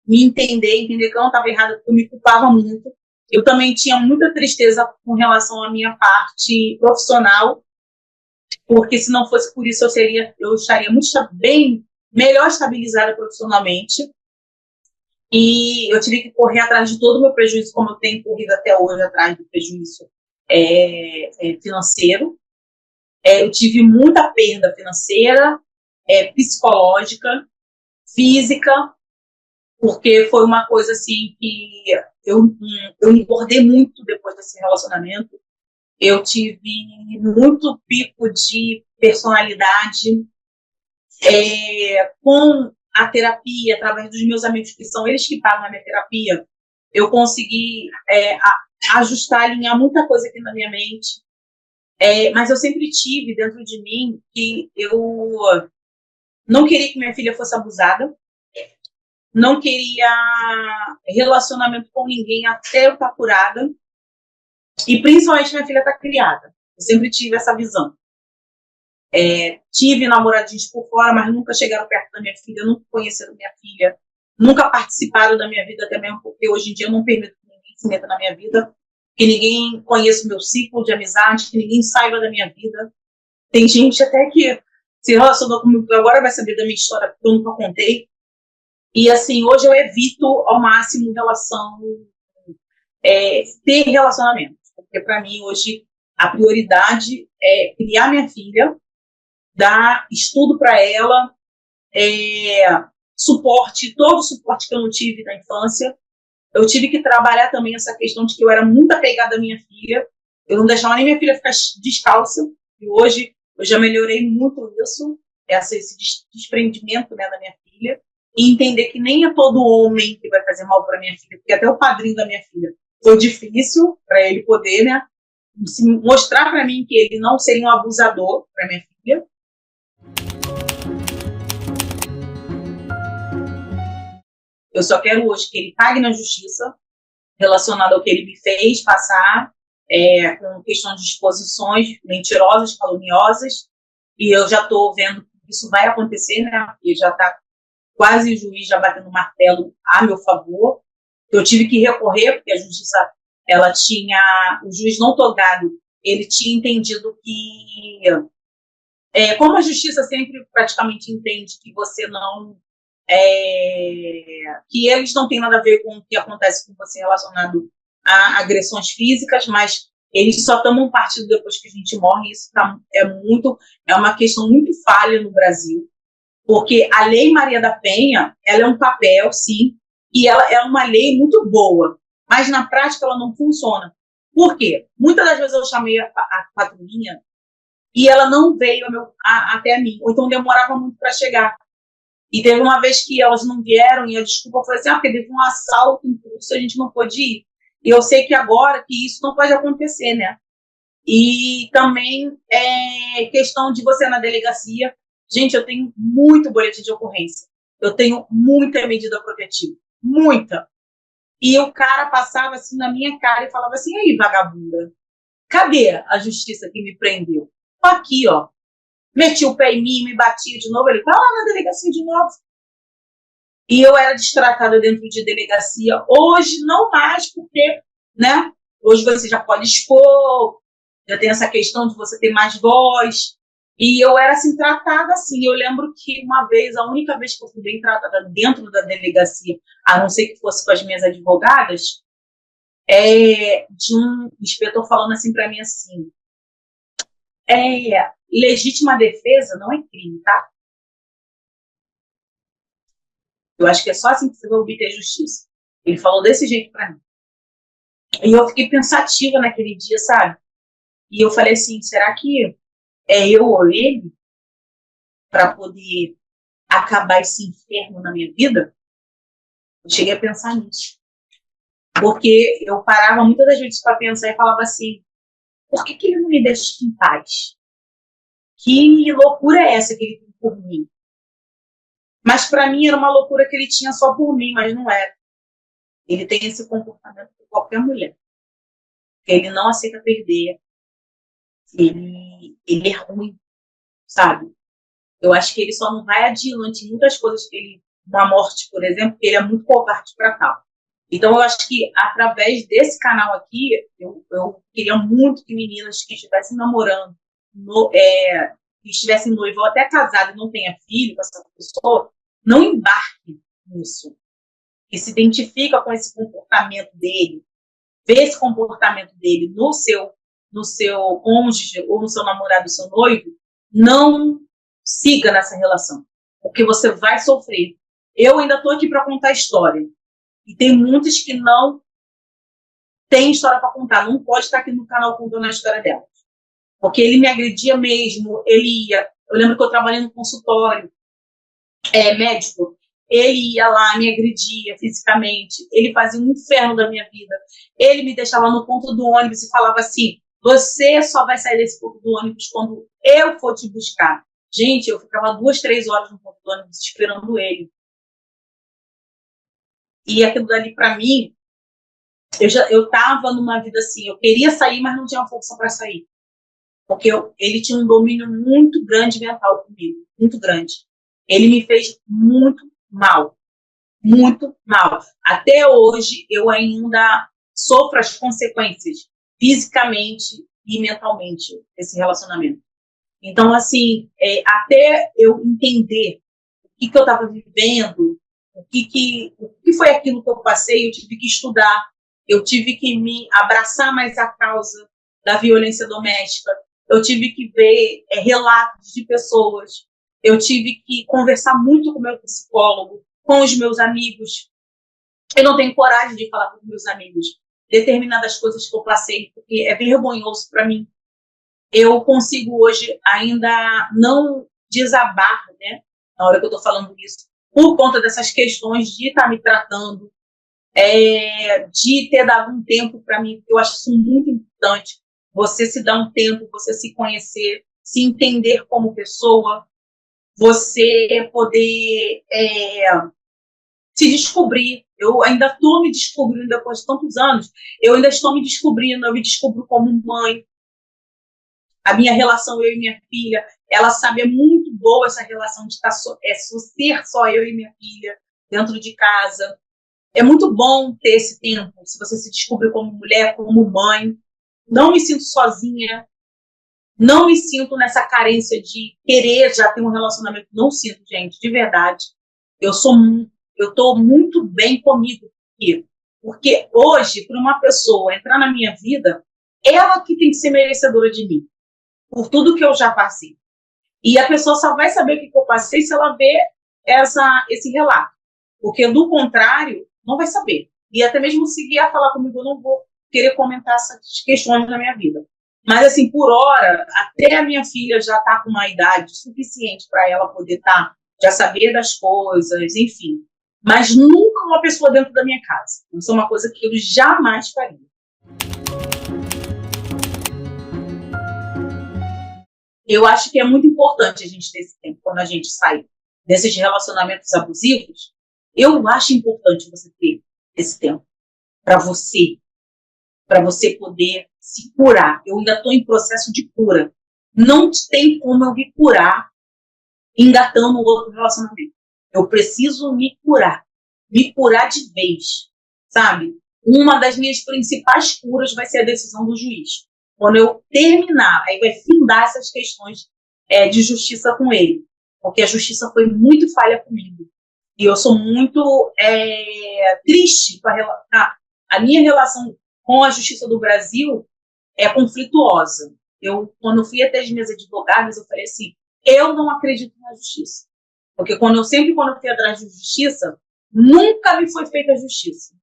me entender que eu não estava errada, porque eu me culpava muito. Eu também tinha muita tristeza com relação à minha parte profissional, porque se não fosse por isso eu estaria muito bem melhor estabilizada profissionalmente. E eu tive que correr atrás de todo o meu prejuízo, como eu tenho corrido até hoje atrás do prejuízo financeiro. Eu tive muita perda financeira, psicológica, física, porque foi uma coisa assim que eu engordei muito depois desse relacionamento. Eu tive muito pico de personalidade. Com a terapia, através dos meus amigos, que são eles que pagam a minha terapia, eu consegui ajustar, alinhar muita coisa aqui na minha mente. Mas eu sempre tive dentro de mim que eu não queria que minha filha fosse abusada, não queria relacionamento com ninguém até eu estar curada, e principalmente minha filha estar criada. Eu sempre tive essa visão. Tive namoradinhos por fora, mas nunca chegaram perto da minha filha, nunca conheceram minha filha, nunca participaram da minha vida, até mesmo porque hoje em dia eu não permito que ninguém se meta na minha vida, que ninguém conheça o meu ciclo de amizade, que ninguém saiba da minha vida. Tem gente até que se relacionou comigo agora vai saber da minha história, porque eu nunca contei. E assim, hoje eu evito ao máximo ter relacionamento, porque para mim hoje a prioridade é criar minha filha, dar estudo para ela, suporte, todo o suporte que eu não tive na infância. Eu tive que trabalhar também essa questão de que eu era muito apegada à minha filha. Eu não deixava nem minha filha ficar descalça. E hoje eu já melhorei muito isso, esse desprendimento, né, da minha filha. E entender que nem é todo homem que vai fazer mal para minha filha, porque até o padrinho da minha filha foi difícil para ele poder, né, mostrar para mim que ele não seria um abusador para minha filha. Eu só quero hoje que ele pague na justiça, relacionado ao que ele me fez passar, com questão de exposições mentirosas, caluniosas, e eu já estou vendo que isso vai acontecer, né? Porque já está quase o juiz já batendo martelo a meu favor. Eu tive que recorrer, porque a justiça, o juiz não togado, ele tinha entendido que, como a justiça sempre praticamente entende que você não que eles não têm nada a ver com o que acontece com você relacionado a agressões físicas, mas eles só tomam partido depois que a gente morre. Isso é uma questão muito falha no Brasil, porque a Lei Maria da Penha, ela é um papel, sim, e ela é uma lei muito boa, mas na prática ela não funciona. Por quê? Muitas das vezes eu chamei a patrulhinha e ela não veio até mim, ou então demorava muito para chegar. E teve uma vez que elas não vieram e a desculpa foi assim, porque teve um assalto em curso, a gente não pôde ir. E eu sei que agora que isso não pode acontecer, né? E também questão de você na delegacia. Gente, eu tenho muito boletim de ocorrência. Eu tenho muita medida protetiva. Muita. E o cara passava assim na minha cara e falava assim, aí, vagabunda, cadê a justiça que me prendeu? Tô aqui, ó. Meti o pé em mim, me batia de novo. Ele vai lá na delegacia de novo. E eu era destratada dentro de delegacia. Hoje, não mais, porque, né? Hoje você já pode expor, já tem essa questão de você ter mais voz. E eu era, assim, tratada assim. Eu lembro que uma vez, a única vez que eu fui bem tratada dentro da delegacia, a não ser que fosse com as minhas advogadas, de um inspetor falando assim para mim assim, legítima defesa não é crime, tá? Eu acho que é só assim que você vai obter justiça. Ele falou desse jeito para mim. E eu fiquei pensativa naquele dia, sabe? E eu falei assim, será que é eu ou ele para poder acabar esse inferno na minha vida? Eu cheguei a pensar nisso. Porque eu parava muitas das vezes para pensar e falava assim, por que, que ele não me deixa em paz? Que loucura é essa que ele tem por mim? Mas para mim era uma loucura que ele tinha só por mim, mas não era. Ele tem esse comportamento com qualquer mulher. Ele não aceita perder. Ele é ruim, sabe? Eu acho que ele só não vai adiante em muitas coisas que ele, uma morte, por exemplo, porque ele é muito covarde para tal. Então, eu acho que através desse canal aqui, eu queria muito que meninas que estivessem namorando, que estivessem noivo ou até casado e não tenha filho com essa pessoa, não embarquem nisso. Que se identifica com esse comportamento dele, vê esse comportamento dele no seu cônjuge ou no seu namorado, seu noivo, não siga nessa relação, porque você vai sofrer. Eu ainda estou aqui para contar história. E tem muitos que não têm história para contar. Não pode estar aqui no canal contando a história dela. Porque ele me agredia mesmo, ele ia. Eu lembro que eu trabalhei no consultório médico. Ele ia lá, me agredia fisicamente. Ele fazia um inferno da minha vida. Ele me deixava no ponto do ônibus e falava assim: você só vai sair desse ponto do ônibus quando eu for te buscar. Gente, eu ficava 2, 3 horas no ponto do ônibus esperando ele. E aquilo dali, para mim, eu tava numa vida assim, eu queria sair, mas não tinha força para sair. Porque ele tinha um domínio muito grande mental comigo, muito grande. Ele me fez muito mal, muito mal. Até hoje, eu ainda sofro as consequências, fisicamente e mentalmente, desse relacionamento. Então, assim, até eu entender o que eu estava vivendo, o que foi aquilo que eu passei, eu tive que estudar, eu tive que me abraçar mais a causa da violência doméstica, eu tive que ver relatos de pessoas, eu tive que conversar muito com o meu psicólogo, com os meus amigos. Eu não tenho coragem de falar com os meus amigos determinadas coisas que eu passei, porque é vergonhoso para mim. Eu consigo hoje ainda não desabar, né, na hora que eu estou falando isso, por conta dessas questões de estar me tratando, de ter dado um tempo para mim, porque eu acho isso muito importante, você se dar um tempo, você se conhecer, se entender como pessoa, você poder se descobrir. Eu ainda estou me descobrindo depois de tantos anos, eu ainda estou me descobrindo, eu me descubro como mãe. A minha relação, eu e minha filha, ela sabe, é muito boa essa relação de ser só eu e minha filha dentro de casa. É muito bom ter esse tempo, se você se descobre como mulher, como mãe. Não me sinto sozinha, não me sinto nessa carência de querer já ter um relacionamento. Não sinto, gente, de verdade. Eu estou muito bem comigo. Porque hoje, para uma pessoa entrar na minha vida, ela que tem que ser merecedora de mim, por tudo que eu já passei. E a pessoa só vai saber o que eu passei se ela ver esse relato. Porque, do contrário, não vai saber. E até mesmo se vier a falar comigo, eu não vou querer comentar essas questões na minha vida. Mas, assim, por hora, até a minha filha já está com uma idade suficiente para ela poder já saber das coisas, enfim. Mas nunca uma pessoa dentro da minha casa. Isso é uma coisa que eu jamais faria. Eu acho que é muito importante a gente ter esse tempo quando a gente sai desses relacionamentos abusivos. Eu acho importante você ter esse tempo para você poder se curar. Eu ainda estou em processo de cura. Não tem como eu me curar engatando outro relacionamento. Eu preciso me curar de vez, sabe? Uma das minhas principais curas vai ser a decisão do juiz. Quando eu terminar, aí vai findar essas questões de justiça com ele. Porque a justiça foi muito falha comigo. E eu sou muito triste para relatar a minha relação com a Justiça do Brasil é conflituosa. Quando eu fui até as minhas advogadas, eu falei assim, eu não acredito na justiça. Porque quando eu fui atrás de justiça, nunca me foi feita justiça.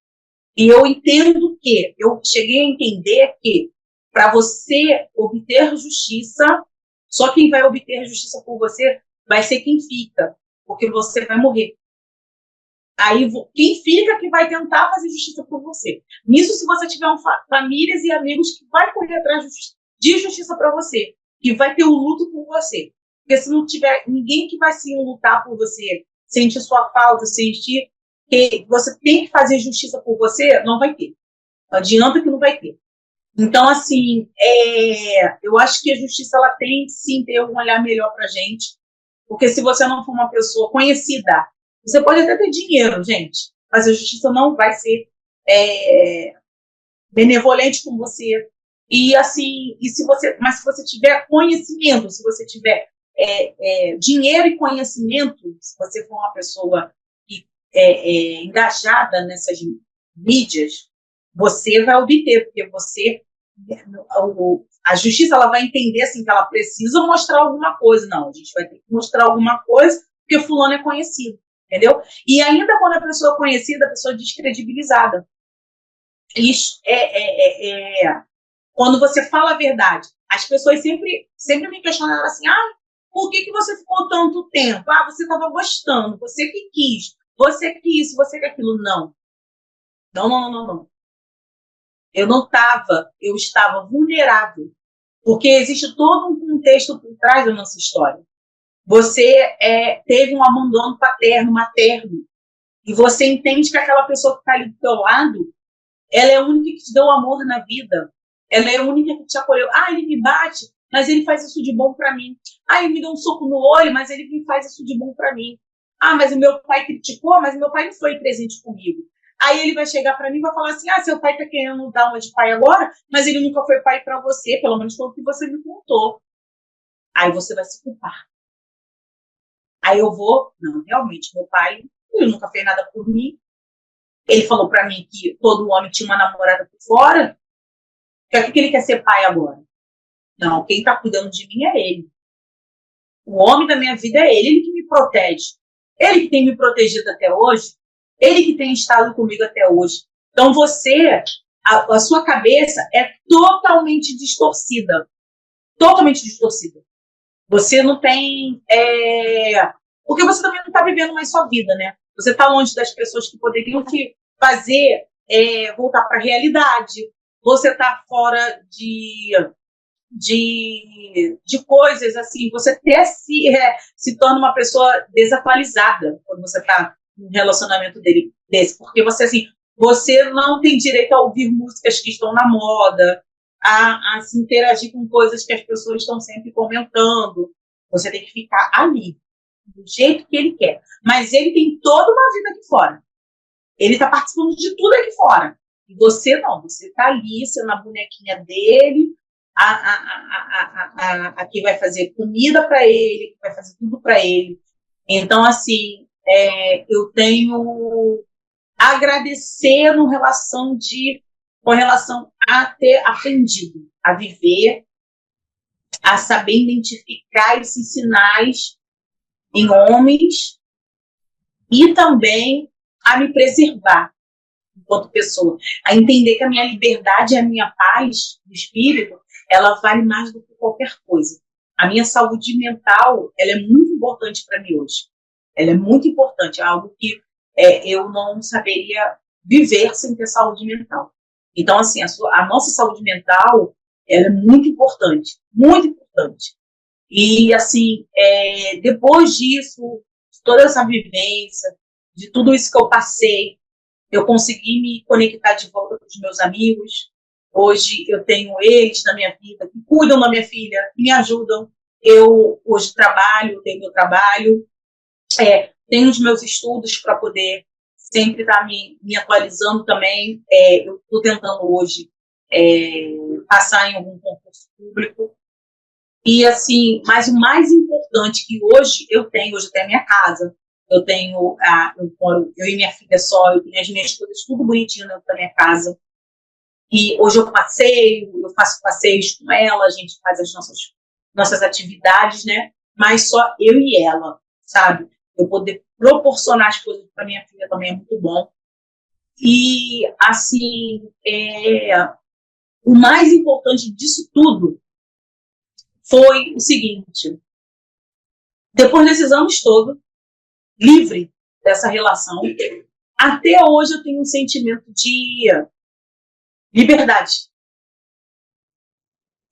E eu entendo que, eu cheguei a entender que para você obter justiça, só quem vai obter justiça por você vai ser quem fica, porque você vai morrer. Aí quem fica que vai tentar fazer justiça por você. Nisso, se você tiver famílias e amigos que vai correr atrás de justiça para você, que vai ter o luto por você. Porque se não tiver ninguém que vai sim lutar por você, sentir sua falta, sentir que você tem que fazer justiça por você, não vai ter. Não adianta que não vai ter. Então, assim, eu acho que a justiça ela tem sim ter um olhar melhor para a gente, porque se você não for uma pessoa conhecida, você pode até ter dinheiro, gente, mas a justiça não vai ser benevolente com você. E assim, mas se você tiver conhecimento, se você tiver dinheiro e conhecimento, se você for uma pessoa que engajada nessas mídias, você vai obter, porque a justiça ela vai entender assim que ela precisa mostrar alguma coisa. Não, a gente vai ter que mostrar alguma coisa porque fulano é conhecido, entendeu? E ainda quando a pessoa é conhecida, a pessoa é descredibilizada. Isso quando você fala a verdade, as pessoas sempre me questionaram assim, por que você ficou tanto tempo? Você estava gostando, você que quis, você que isso, você que aquilo. Não. Eu não estava, eu estava vulnerável, porque existe todo um contexto por trás da nossa história. Você teve um abandono paterno, materno, e você entende que aquela pessoa que está ali do teu lado, ela é a única que te deu amor na vida, ela é a única que te acolheu. Ele me bate, mas ele faz isso de bom para mim. Ele me deu um soco no olho, mas ele me faz isso de bom para mim. Mas o meu pai criticou, mas o meu pai não foi presente comigo. Aí ele vai chegar para mim e vai falar assim, seu pai tá querendo dar uma de pai agora, mas ele nunca foi pai para você, pelo menos foi o que você me contou. Aí você vai se culpar. Aí eu vou, não, realmente, meu pai, ele nunca fez nada por mim. Ele falou para mim que todo homem tinha uma namorada por fora. Por que ele quer ser pai agora? Não, quem tá cuidando de mim é ele. O homem da minha vida é ele que me protege. Ele que tem me protegido até hoje. Ele que tem estado comigo até hoje. Então a sua cabeça é totalmente distorcida. Totalmente distorcida. Você não tem... Porque você também não está vivendo mais sua vida, né? Você está longe das pessoas que poderiam te fazer voltar para a realidade. Você está fora de coisas, assim, você até se torna uma pessoa desatualizada quando você está num relacionamento desse, porque você não tem direito a ouvir músicas que estão na moda, a se interagir com coisas que as pessoas estão sempre comentando. Você tem que ficar ali, do jeito que ele quer. Mas ele tem toda uma vida aqui fora. Ele está participando de tudo aqui fora. E você não, você está ali, sendo a bonequinha dele, a que vai fazer comida para ele, que vai fazer tudo para ele. Então, assim, eu tenho a agradecer com relação a ter aprendido a viver, a saber identificar esses sinais em homens e também a me preservar enquanto pessoa, a entender que a minha liberdade e a minha paz de espírito, ela vale mais do que qualquer coisa. A minha saúde mental, ela é muito importante para mim hoje. Ela é muito importante, é algo que eu não saberia viver sem ter saúde mental. Então, assim, a nossa saúde mental, ela é muito importante, muito importante. E, assim, depois disso, de toda essa vivência, de tudo isso que eu passei, eu consegui me conectar de volta com os meus amigos. Hoje eu tenho eles na minha vida, que cuidam da minha filha, que me ajudam. Eu hoje tenho meu trabalho, tenho os meus estudos para poder sempre estar me atualizando também. Eu estou tentando hoje passar em algum concurso público. E assim, mas o mais importante que hoje eu tenho a minha casa. Eu e minha filha só, eu tenho as minhas coisas tudo bonitinho dentro da minha casa. E hoje eu passeio, eu faço passeios com ela, a gente faz as nossas atividades, né? Mas só eu e ela, sabe? Eu poder proporcionar as coisas para minha filha também é muito bom. E, assim, o mais importante disso tudo foi o seguinte: depois desses anos todos, livre dessa relação, até hoje eu tenho um sentimento de liberdade.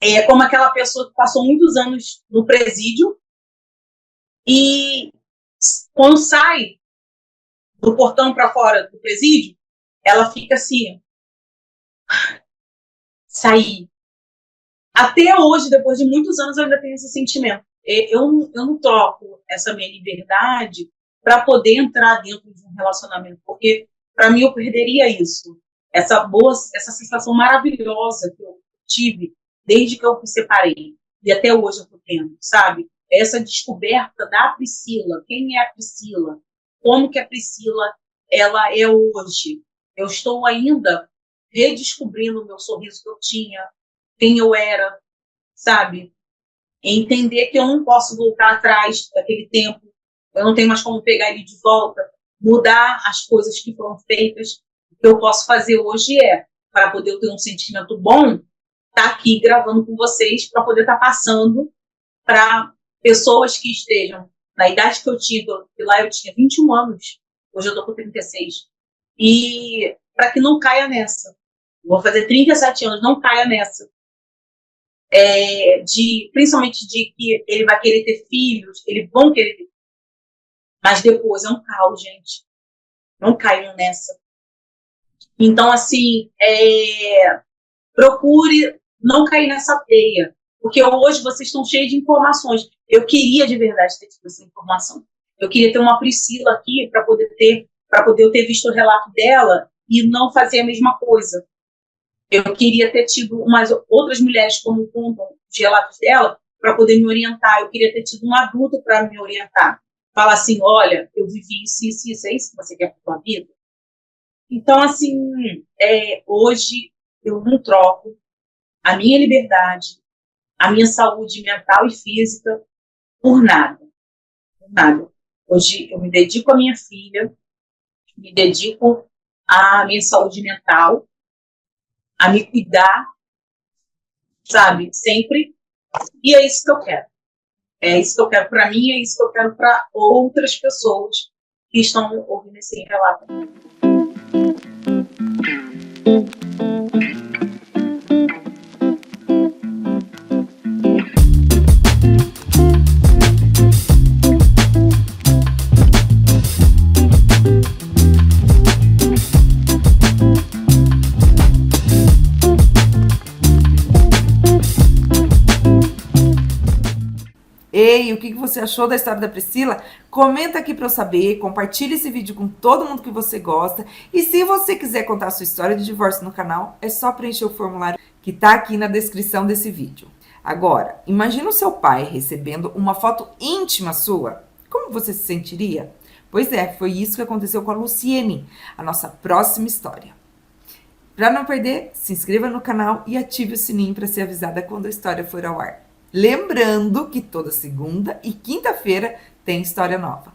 É como aquela pessoa que passou muitos anos no presídio e quando sai do portão para fora do presídio, ela fica assim, sair. Até hoje, depois de muitos anos, eu ainda tenho esse sentimento. Eu não troco essa minha liberdade para poder entrar dentro de um relacionamento, porque para mim eu perderia isso. Essa sensação maravilhosa que eu tive desde que eu me separei e até hoje eu estou tendo, sabe? Essa descoberta da Priscila, quem é a Priscila, como que a Priscila ela é hoje. Eu estou ainda redescobrindo o meu sorriso que eu tinha, quem eu era, sabe? Entender que eu não posso voltar atrás daquele tempo, eu não tenho mais como pegar ele de volta, mudar as coisas que foram feitas. O que eu posso fazer hoje para poder ter um sentimento bom, estar aqui gravando com vocês, para poder estar passando para pessoas que estejam na idade que eu tive, que lá eu tinha 21 anos, hoje eu estou com 36, e para que não caia nessa. Vou fazer 37 anos, não caia nessa. Principalmente de que ele vai querer ter filhos, eles vão querer ter filhos. Mas depois é um caos, gente. Não caiam nessa. Então, assim, procure não cair nessa teia. Porque hoje vocês estão cheios de informações. Eu queria de verdade ter tido essa informação. Eu queria ter uma Priscila aqui para poder eu ter visto o relato dela e não fazer a mesma coisa. Eu queria ter tido umas outras mulheres como contam os relatos dela para poder me orientar. Eu queria ter tido um adulto para me orientar. Falar assim, olha, eu vivi isso, isso, isso, é isso que você quer para a sua vida? Então, assim, hoje eu não troco a minha liberdade, a minha saúde mental e física por nada. Por nada. Hoje eu me dedico à minha filha, me dedico à minha saúde mental, a me cuidar, sabe, sempre. E é isso que eu quero. É isso que eu quero para mim, é isso que eu quero para outras pessoas que estão ouvindo esse relato. Ei, o que você achou da história da Priscila? Comenta aqui para eu saber, compartilhe esse vídeo com todo mundo que você gosta. E se você quiser contar a sua história de divórcio no canal, é só preencher o formulário que está aqui na descrição desse vídeo. Agora, imagina o seu pai recebendo uma foto íntima sua. Como você se sentiria? Pois é, foi isso que aconteceu com a Luciene, a nossa próxima história. Para não perder, se inscreva no canal e ative o sininho para ser avisada quando a história for ao ar. Lembrando que toda segunda e quinta-feira tem história nova.